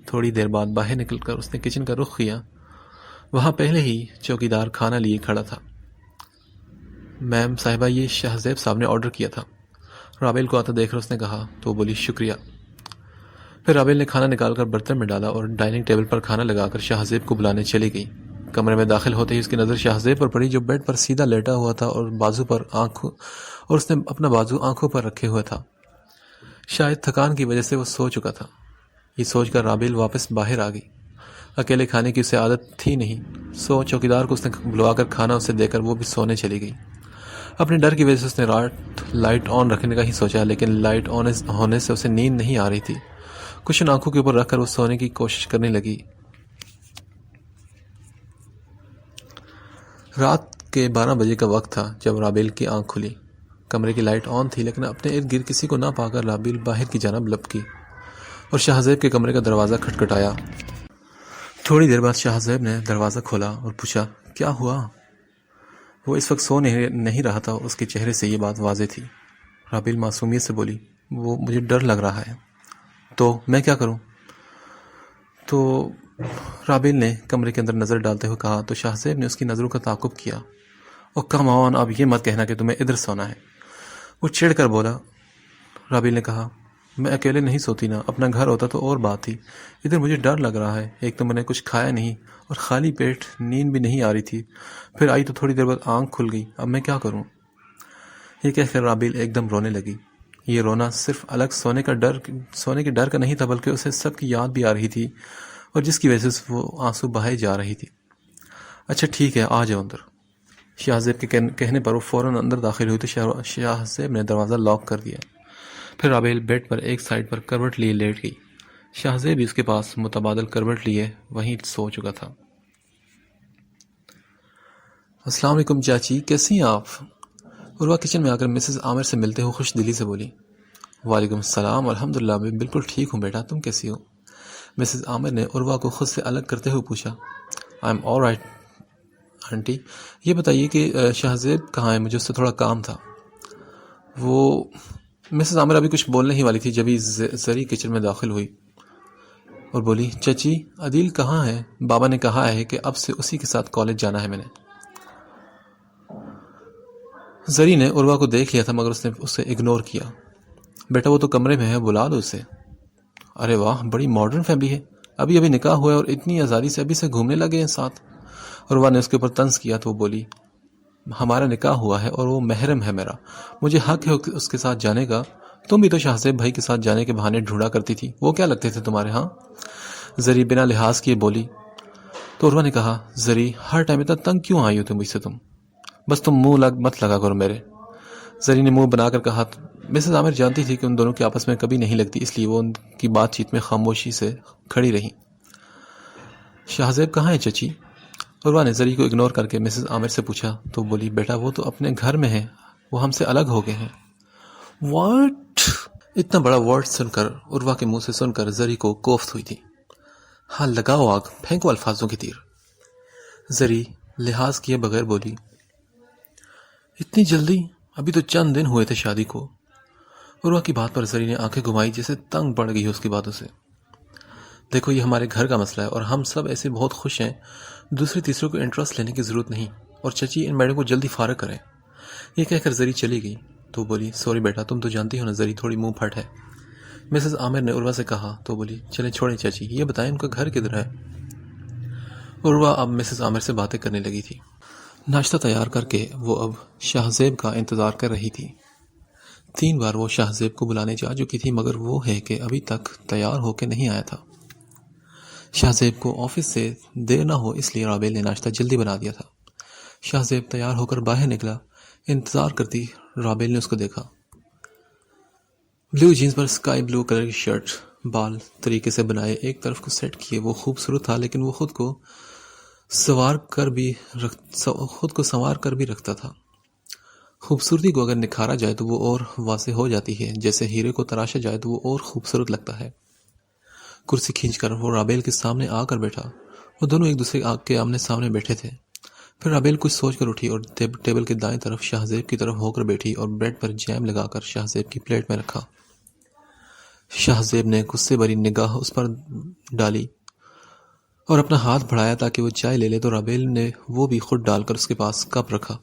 تھوڑی دیر بعد باہر نکل کر اس نے کچن کا رخ کیا۔ وہاں پہلے ہی چوکیدار کھانا لیے کھڑا تھا۔ میم صاحبہ، یہ شاہزیب صاحب نے آرڈر کیا تھا۔ رابیل کو آتا دیکھ کر اس نے کہا تو وہ بولی، شکریہ۔ پھر رابیل نے کھانا نکال کر برتن میں ڈالا اور ڈائننگ ٹیبل پر کھانا لگا کر شاہزیب کو بلانے چلی گئی۔ کمرے میں داخل ہوتے ہی اس کی نظر شاہزیب پر پڑی جو بیڈ پر سیدھا لیٹا ہوا تھا اور اس نے اپنا بازو آنکھوں پر رکھے ہوا تھا۔ شاید تھکان کی وجہ سے وہ سو چکا تھا۔ یہ سوچ کر رابیل واپس باہر آ گئی۔ اکیلے کھانے کی اسے عادت تھی نہیں، چوکیدار کو اس نے بلوا کر کھانا اسے دے کر وہ بھی سونے چلی گئی۔ اپنے ڈر کی وجہ سے اس نے لائٹ آن رکھنے کا ہی سوچا، لیکن لائٹ آن ہونے سے اسے نیند نہیں آ رہی تھی۔ کشن آنکھوں کے اوپر رکھ کر وہ سونے کی کوشش کرنے لگی۔ رات کے 12 بجے کا وقت تھا جب رابیل کی آنکھ کھلی۔ کمرے کی لائٹ آن تھی لیکن اپنے ارد گرد کسی کو نہ پا کر رابیل باہر کی جانب لپکی اور شاہزیب کے کمرے کا دروازہ کھٹکھٹایا۔ تھوڑی دیر بعد شاہزیب نے دروازہ کھولا اور پوچھا، کیا ہوا؟ وہ اس وقت سو نہیں رہا تھا، اس کے چہرے سے یہ بات واضح تھی۔ رابیل معصومیت سے بولی، وہ مجھے ڈر لگ رہا ہے۔ تو میں کیا کروں؟ تو رابیل نے کمرے کے اندر نظر ڈالتے ہوئے کہا تو شاہزیب نے اس کی نظروں کا تعاقب کیا۔ او کم آن، اب یہ مت کہنا کہ تمہیں ادھر سونا ہے۔ وہ چڑھ کر بولا۔ رابیل نے کہا، میں اکیلے نہیں سوتی نا، اپنا گھر ہوتا تو اور بات تھی، ادھر مجھے ڈر لگ رہا ہے۔ ایک تو میں نے کچھ کھایا نہیں اور خالی پیٹ نیند بھی نہیں آ رہی تھی، پھر آئی تو تھوڑی دیر بعد آنکھ کھل گئی، اب میں کیا کروں؟ یہ کہہ کر رابیل ایک دم رونے لگی۔ یہ رونا صرف الگ سونے کے ڈر کا نہیں تھا بلکہ اسے سب کی یاد بھی آ رہی تھی اور جس کی وجہ سے وہ آنسو بہائے جا رہی تھی۔ اچھا ٹھیک ہے، آ جاؤ اندر۔ شاہزیب کے کہنے پر وہ فوراً اندر داخل ہوئی تو شاہزیب نے دروازہ لاک کر دیا۔ پھر رابیل بیڈ پر ایک سائڈ پر کروٹ لیے لیٹ گئی۔ شاہزیب بھی اس کے پاس متبادل کروٹ لیے وہیں سو چکا تھا۔ السلام علیکم چاچی، کیسی ہیں آپ؟ عروہ کچن میں آ کر مسز عامر سے ملتے ہوئے خوش دلی سے بولی۔ وعلیکم السلام، الحمدللہ میں بالکل ٹھیک ہوں بیٹا، تم کیسی ہو؟ مسز عامر نے عروہ کو خود سے الگ کرتے ہوئے پوچھا۔ I am all right aunty, یہ بتائیے کہ شاہزیب کہاں ہے؟ مجھے اس سے تھوڑا کام تھا۔ وہ مسز عامر ابھی کچھ بولنے ہی والی تھی جبھی زری کچن میں داخل ہوئی اور بولی، چچی عدیل کہاں ہے؟ بابا نے کہا ہے کہ اب سے اسی کے ساتھ کالج جانا ہے میں نے۔ زری نے عروہ کو دیکھ لیا تھا مگر اس نے اسے اگنور کیا۔ بیٹا وہ تو کمرے میں ہے، بلا دو اسے۔ ارے واہ، بڑی ماڈرن فیملی ہے، ابھی نکاح ہوا ہے اور اتنی آزادی سے ابھی سے گھومنے لگے ہیں ساتھ۔ عروہ نے اس کے اوپر طنز کیا تو وہ بولی، ہمارا نکاح ہوا ہے اور وہ محرم ہے میرا، مجھے حق ہے اس کے ساتھ جانے کا۔ تم بھی تو شاہزیب بھائی کے ساتھ جانے کے بہانے ڈھونڈا کرتی تھی، وہ کیا لگتے تھے تمہارے ہاں؟ زری بنا لحاظ کیے بولی۔ تو عروہ نے کہا، زری ہر ٹائم اتنا تنگ کیوں آئی ہو تم مجھ سے؟ تم بس تم منہ مت لگا کرو میرے۔ زری نے منہ بنا کر کہا، مسز عامر جانتی تھی کہ ان دونوں کے آپس میں کبھی نہیں لگتی، اس لیے وہ ان کی بات چیت میں خاموشی سے کھڑی رہی۔ شاہزیب کہاں ہے چچی؟ عروہ نے زری کو اگنور کر کے مسز عامر سے پوچھا تو بولی، بیٹا وہ تو اپنے گھر میں ہے، وہ ہم سے الگ ہو گئے ہیں۔ واٹ؟ اتنا بڑا ورڈ سن کر عروہ کے منہ سے سن کر زری کو کوفت ہوئی تھی۔ ہاں لگاؤ آگ، پھینکو الفاظوں کی تیر۔ زری لحاظ کیے بغیر بولی، اتنی جلدی؟ ابھی تو چند دن ہوئے تھے شادی کو۔ عروہ کی بات پر زری نے آنکھیں گھمائی جیسے تنگ پڑ گئی اس کی باتوں سے۔ دیکھو یہ ہمارے گھر کا مسئلہ ہے اور ہم سب ایسے بہت خوش ہیں، دوسرے تیسروں کو انٹرسٹ لینے کی ضرورت نہیں، اور چچی ان میڈم کو جلدی فارغ کریں۔ یہ کہہ کر زری چلی گئی تو بولی، سوری بیٹا، تم تو جانتی ہو نا زری تھوڑی منہ پھٹ ہے۔ مسز عامر نے عروہ سے کہا تو بولی، چلیں چھوڑیں چچی، یہ بتائیں ان کا گھر کدھر ہے؟ عروہ اب مسز عامر سے باتیں کرنے لگی تھی۔ ناشتہ تیار کر کے وہ اب شاہزیب کا انتظار کر رہی تھی۔ 3 بار وہ شاہزیب کو بلانے جا چکی تھی، مگر وہ ہے کہ ابھی تک تیار ہو کے نہیں آیا تھا۔ شاہزیب کو آفس سے دیر نہ ہو اس لیے رابیل نے ناشتہ جلدی بنا دیا تھا۔ شاہزیب تیار ہو کر باہر نکلا، انتظار کرتی رابیل نے اس کو دیکھا۔ بلو جینز پر اسکائی بلو کلر کی شرٹ، بال طریقے سے بنائے ایک طرف کو سیٹ کیے، وہ خوبصورت تھا، لیکن وہ خود کو سنوار کر بھی رکھتا تھا۔ خوبصورتی کو اگر نکھارا جائے تو وہ اور واضح ہو جاتی ہے، جیسے ہیرے کو تراشا جائے تو وہ اور خوبصورت لگتا ہے۔ کرسی کھینچ کر وہ رابیل کے سامنے آ کر بیٹھا۔ وہ دونوں ایک دوسرے کے آمنے سامنے بیٹھے تھے۔ پھر رابیل کچھ سوچ کر اٹھی اور ٹیبل کے دائیں طرف شاہزیب کی طرف ہو کر بیٹھی اور بریڈ پر جیم لگا کر شاہزیب کی پلیٹ میں رکھا۔ شاہزیب نے غصے بھری نگاہ اس پر ڈالی اور اپنا ہاتھ بڑھایا تاکہ وہ چائے لے لے، تو رابیل نے وہ بھی خود ڈال کر اس کے پاس کپ رکھا۔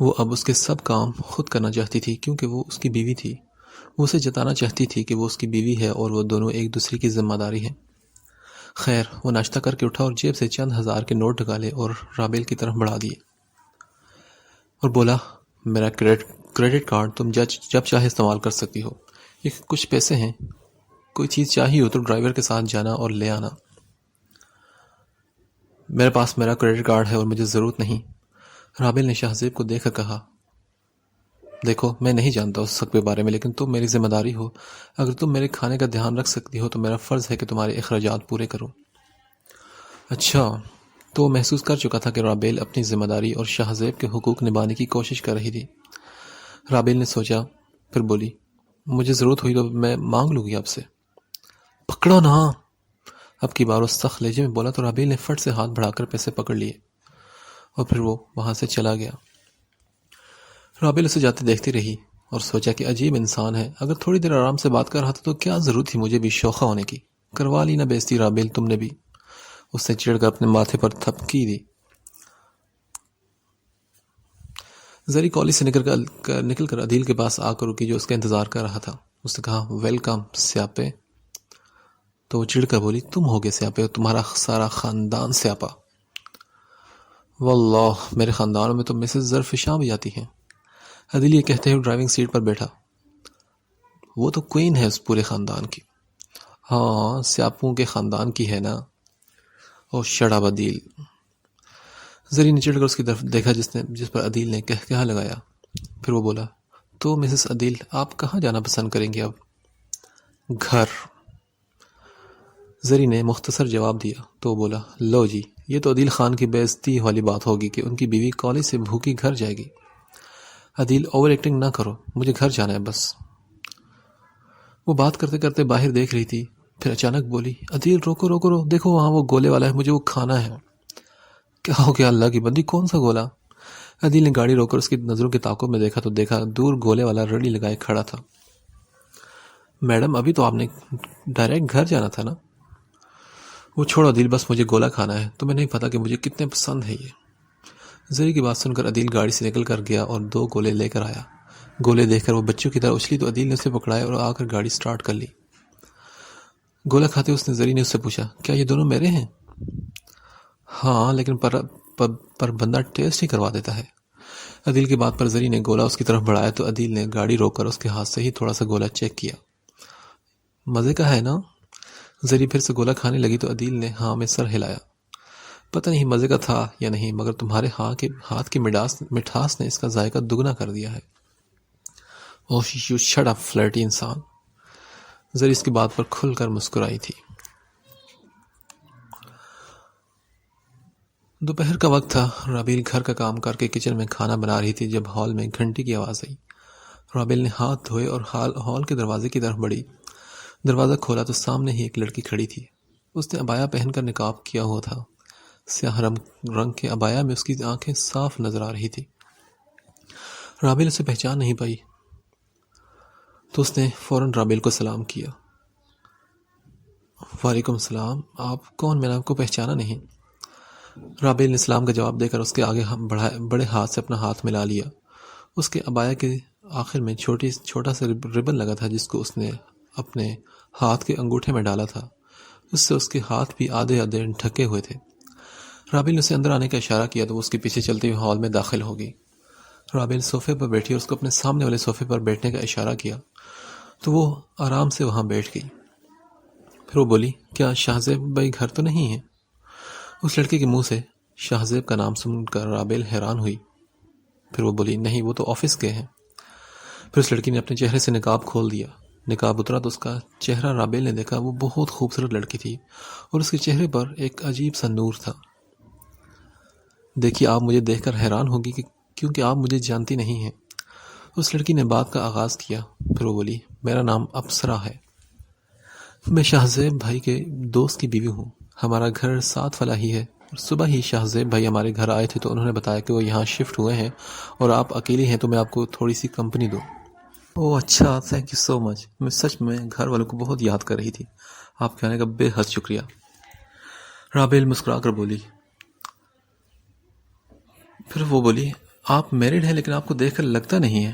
وہ اب اس کے سب کام خود کرنا چاہتی تھی کیونکہ وہ اس کی بیوی تھی۔ وہ اسے جتانا چاہتی تھی کہ وہ اس کی بیوی ہے اور وہ دونوں ایک دوسرے کی ذمہ داری ہیں۔ خیر، وہ ناشتہ کر کے اٹھا اور جیب سے چند ہزار کے نوٹ نکالے اور رابیل کی طرف بڑھا دیے اور بولا، میرا کریڈٹ کارڈ تم جب چاہے استعمال کر سکتی ہو، یہ کچھ پیسے ہیں، کوئی چیز چاہیے ہو تو ڈرائیور کے ساتھ جانا اور لے آنا۔ میرے پاس میرا کریڈٹ کارڈ ہے اور مجھے ضرورت نہیں۔ رابیل نے شاہزیب کو دیکھ کر کہا، دیکھو میں نہیں جانتا اس سب کے بارے میں، لیکن تم میری ذمہ داری ہو، اگر تم میرے کھانے کا دھیان رکھ سکتی ہو تو میرا فرض ہے کہ تمہارے اخراجات پورے کروں۔ اچھا، تو وہ محسوس کر چکا تھا کہ رابیل اپنی ذمہ داری اور شاہزیب کے حقوق نبھانے کی کوشش کر رہی تھی۔ رابیل نے سوچا، پھر بولی، مجھے ضرورت ہوئی تو میں مانگ لوں گی آپ سے۔ پکڑو نا، اب کی بار اس سخت لہجے میں بولا تو رابیل نے فٹ سے ہاتھ بڑھا کر پیسے پکڑ لیے اور پھر وہ وہاں سے چلا گیا۔ رابیل اسے جاتے دیکھتی رہی اور سوچا کہ عجیب انسان ہے، اگر تھوڑی دیر آرام سے بات کر رہا تھا تو کیا ضرورت تھی مجھے بھی شوخہ ہونے کی؟ کروا لی نا بیزتی رابیل تم نے بھی۔ اس نے چڑھ کر اپنے ماتھے پر تھپکی دی۔ زری کالج سے نکل کر عدیل کے پاس آ کر رکی جو اس کا انتظار کر رہا تھا۔ اس نے کہا، ویلکم سیاپے۔ تو وہ چڑھ کر بولی، تم ہو گے سیاپے اور تمہارا سارا خاندان سیاپا۔ واللہ میرے خاندان میں تو مسز زرفشاں بھی آتی ہیں۔ عدیل یہ کہتے ہوئے ڈرائیونگ سیٹ پر بیٹھا، وہ تو کوئین ہے اس پورے خاندان کی۔ ہاں سیاپوں کے خاندان کی ہے نا۔ او شٹ اپ عدیل۔ زری نے چڑھ کر اس کی طرف دیکھا جس پر عدیل نے کہا لگایا۔ پھر وہ بولا، تو مسز عدیل آپ کہاں جانا پسند کریں گے اب؟ گھر۔ زری نے مختصر جواب دیا تو بولا، لو جی، یہ تو عدیل خان کی بے عزتی والی بات ہوگی کہ ان کی بیوی کالج سے بھوکی گھر جائے گی۔ عدیل اوور ایکٹنگ نہ کرو، مجھے گھر جانا ہے بس۔ وہ بات کرتے کرتے باہر دیکھ رہی تھی، پھر اچانک بولی، عدیل روکو، دیکھو وہاں وہ گولے والا ہے، مجھے وہ کھانا ہے۔ کیا ہو گیا اللہ کی بندی، کون سا گولا؟ عدیل نے گاڑی روک کر اس کی نظروں کے تعاقب میں دیکھا تو دیکھا دور گولے والا رڑی لگائے کھڑا تھا۔ میڈم ابھی تو آپ نے ڈائریکٹ گھر جانا تھا نا۔ وہ چھوڑو عدیل، بس مجھے گولا کھانا ہے، تمہیں نہیں پتا کہ مجھے کتنے پسند ہے یہ۔ زری کی بات سن کر عدیل گاڑی سے نکل کر گیا اور 2 گولے لے کر آیا۔ گولے دیکھ کر وہ بچوں کی طرح اچھلی تو عدیل نے اسے پکڑایا اور آ کر گاڑی سٹارٹ کر لی۔ گولا کھاتے زری نے اس سے پوچھا، کیا یہ دونوں میرے ہیں؟ ہاں لیکن پر بندہ ٹیسٹ ہی کروا دیتا ہے۔ عدیل کی بات پر زری نے گولا اس کی طرف بڑھایا تو عدیل نے گاڑی روک کر اس کے ہاتھ سے ہی تھوڑا سا گولا چیک کیا۔ مزے کا ہے نا؟ زری پھر سے گولا کھانے لگی تو عدیل نے ہاں میں سر ہلایا۔ پتہ نہیں مزے کا تھا یا نہیں، مگر تمہارے ہاتھ کی مٹھاس نے اس کا ذائقہ دگنا کر دیا ہے۔ اوہ یو شٹ اپ فلرٹی انسان۔ زری اس کی بات پر کھل کر مسکرائی تھی۔ دوپہر کا وقت تھا۔ رابیل گھر کا کام کر کے کچن میں کھانا بنا رہی تھی جب ہال میں گھنٹی کی آواز آئی۔ رابیل نے ہاتھ دھوئے اور ہال کے دروازے کی طرف بڑھی۔ دروازہ کھولا تو سامنے ہی ایک لڑکی کھڑی تھی۔ اس نے عبایا پہن کر نقاب کیا ہوا تھا۔ سیاہ رنگ کے عبایا میں اس کی آنکھیں صاف نظر آ رہی تھی۔ رابیل اسے پہچان نہیں پائی تو اس نے فوراً رابیل کو سلام کیا۔ وعلیکم السلام، آپ کون؟ میں نے آپ کو پہچانا نہیں۔ رابیل نے سلام کا جواب دے کر اس کے آگے بڑے ہاتھ سے اپنا ہاتھ ملا لیا۔ اس کے عبایا کے آخر میں چھوٹا سا ربن لگا تھا جس کو اس نے اپنے ہاتھ کے انگوٹھے میں ڈالا تھا۔ اس سے اس کے ہاتھ بھی آدھے ڈھکے ہوئے تھے۔ رابیل نے اسے اندر آنے کا اشارہ کیا تو وہ اس کے پیچھے چلتے ہوئے ہال میں داخل ہو گئی۔ رابیل صوفے پر بیٹھی اور اس کو اپنے سامنے والے صوفے پر بیٹھنے کا اشارہ کیا تو وہ آرام سے وہاں بیٹھ گئی۔ پھر وہ بولی، کیا شاہ زیب بھائی گھر تو نہیں ہیں؟ اس لڑکے کے منہ سے شاہ زیب کا نام سن کر رابیل حیران ہوئی۔ پھر وہ بولی، نہیں، وہ تو آفس گئے ہیں۔ پھر اس لڑکی نے اپنے چہرے سے نقاب کھول دیا۔ نقاب اترا تو اس کا چہرہ رابیل نے دیکھا۔ وہ بہت خوبصورت لڑکی تھی اور اس کے چہرے پر ایک عجیب سا نور تھا۔ دیکھیے، آپ مجھے دیکھ کر حیران ہوگی کیونکہ آپ مجھے جانتی نہیں ہیں۔ اس لڑکی نے بات کا آغاز کیا۔ پھر وہ بولی، میرا نام اپسرا ہے۔ میں شاہ زیب بھائی کے دوست کی بیوی ہوں۔ ہمارا گھر ساتھ والا ہی ہے۔ صبح ہی شاہ زیب بھائی ہمارے گھر آئے تھے تو انہوں نے بتایا کہ وہ یہاں شفٹ ہوئے ہیں اور آپ اکیلی ہیں تو میں آپ کو تھوڑی سی کمپنی دوں۔ اوہ اچھا، تھینک یو سو مچ۔ میں سچ میں گھر والوں کو بہت یاد کر رہی تھی۔ آپ کے آنے کا بے حد شکریہ۔ رابیل مسکرا کر بولی۔ پھر وہ بولی، آپ میرڈ ہیں لیکن آپ کو دیکھ کر لگتا نہیں ہے۔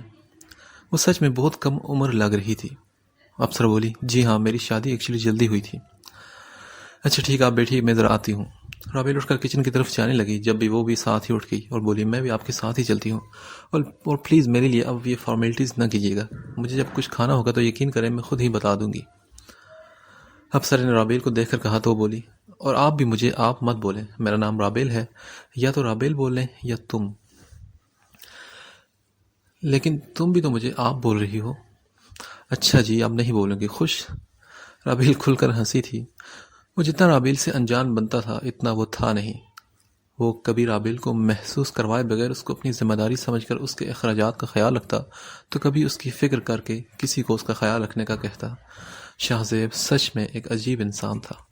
وہ سچ میں بہت کم عمر لگ رہی تھی۔ افسر بولی، جی ہاں، میری شادی ایکچولی جلدی ہوئی تھی۔ اچھا ٹھیک، آپ بیٹھیے، میں ذرا آتی ہوں۔ رابیل اٹھ کر کچن کی طرف جانے لگی جب بھی وہ بھی ساتھ ہی اٹھ گئی اور بولی، میں بھی آپ کے ساتھ ہی چلتی ہوں اور پلیز میرے لیے اب یہ فارمیلٹیز نہ کیجیے گا۔ مجھے جب کچھ کھانا ہوگا تو یقین کریں میں خود ہی بتا دوں گی۔ افسر نے رابیل کو دیکھ کر کہا تو وہ بولی، اور آپ بھی مجھے آپ مت بولیں، میرا نام رابیل ہے، یا تو رابیل بولیں یا تم۔ لیکن تم بھی تو مجھے آپ بول رہی ہو۔ اچھا جی، اب نہیں بولوں گی، خوش؟ رابیل کھل کر ہنسی تھی۔ وہ جتنا رابیل سے انجان بنتا تھا اتنا وہ تھا نہیں۔ وہ کبھی رابیل کو محسوس کروائے بغیر اس کو اپنی ذمہ داری سمجھ کر اس کے اخراجات کا خیال رکھتا تو کبھی اس کی فکر کر کے کسی کو اس کا خیال رکھنے کا کہتا۔ شاہ زیب سچ میں ایک عجیب انسان تھا۔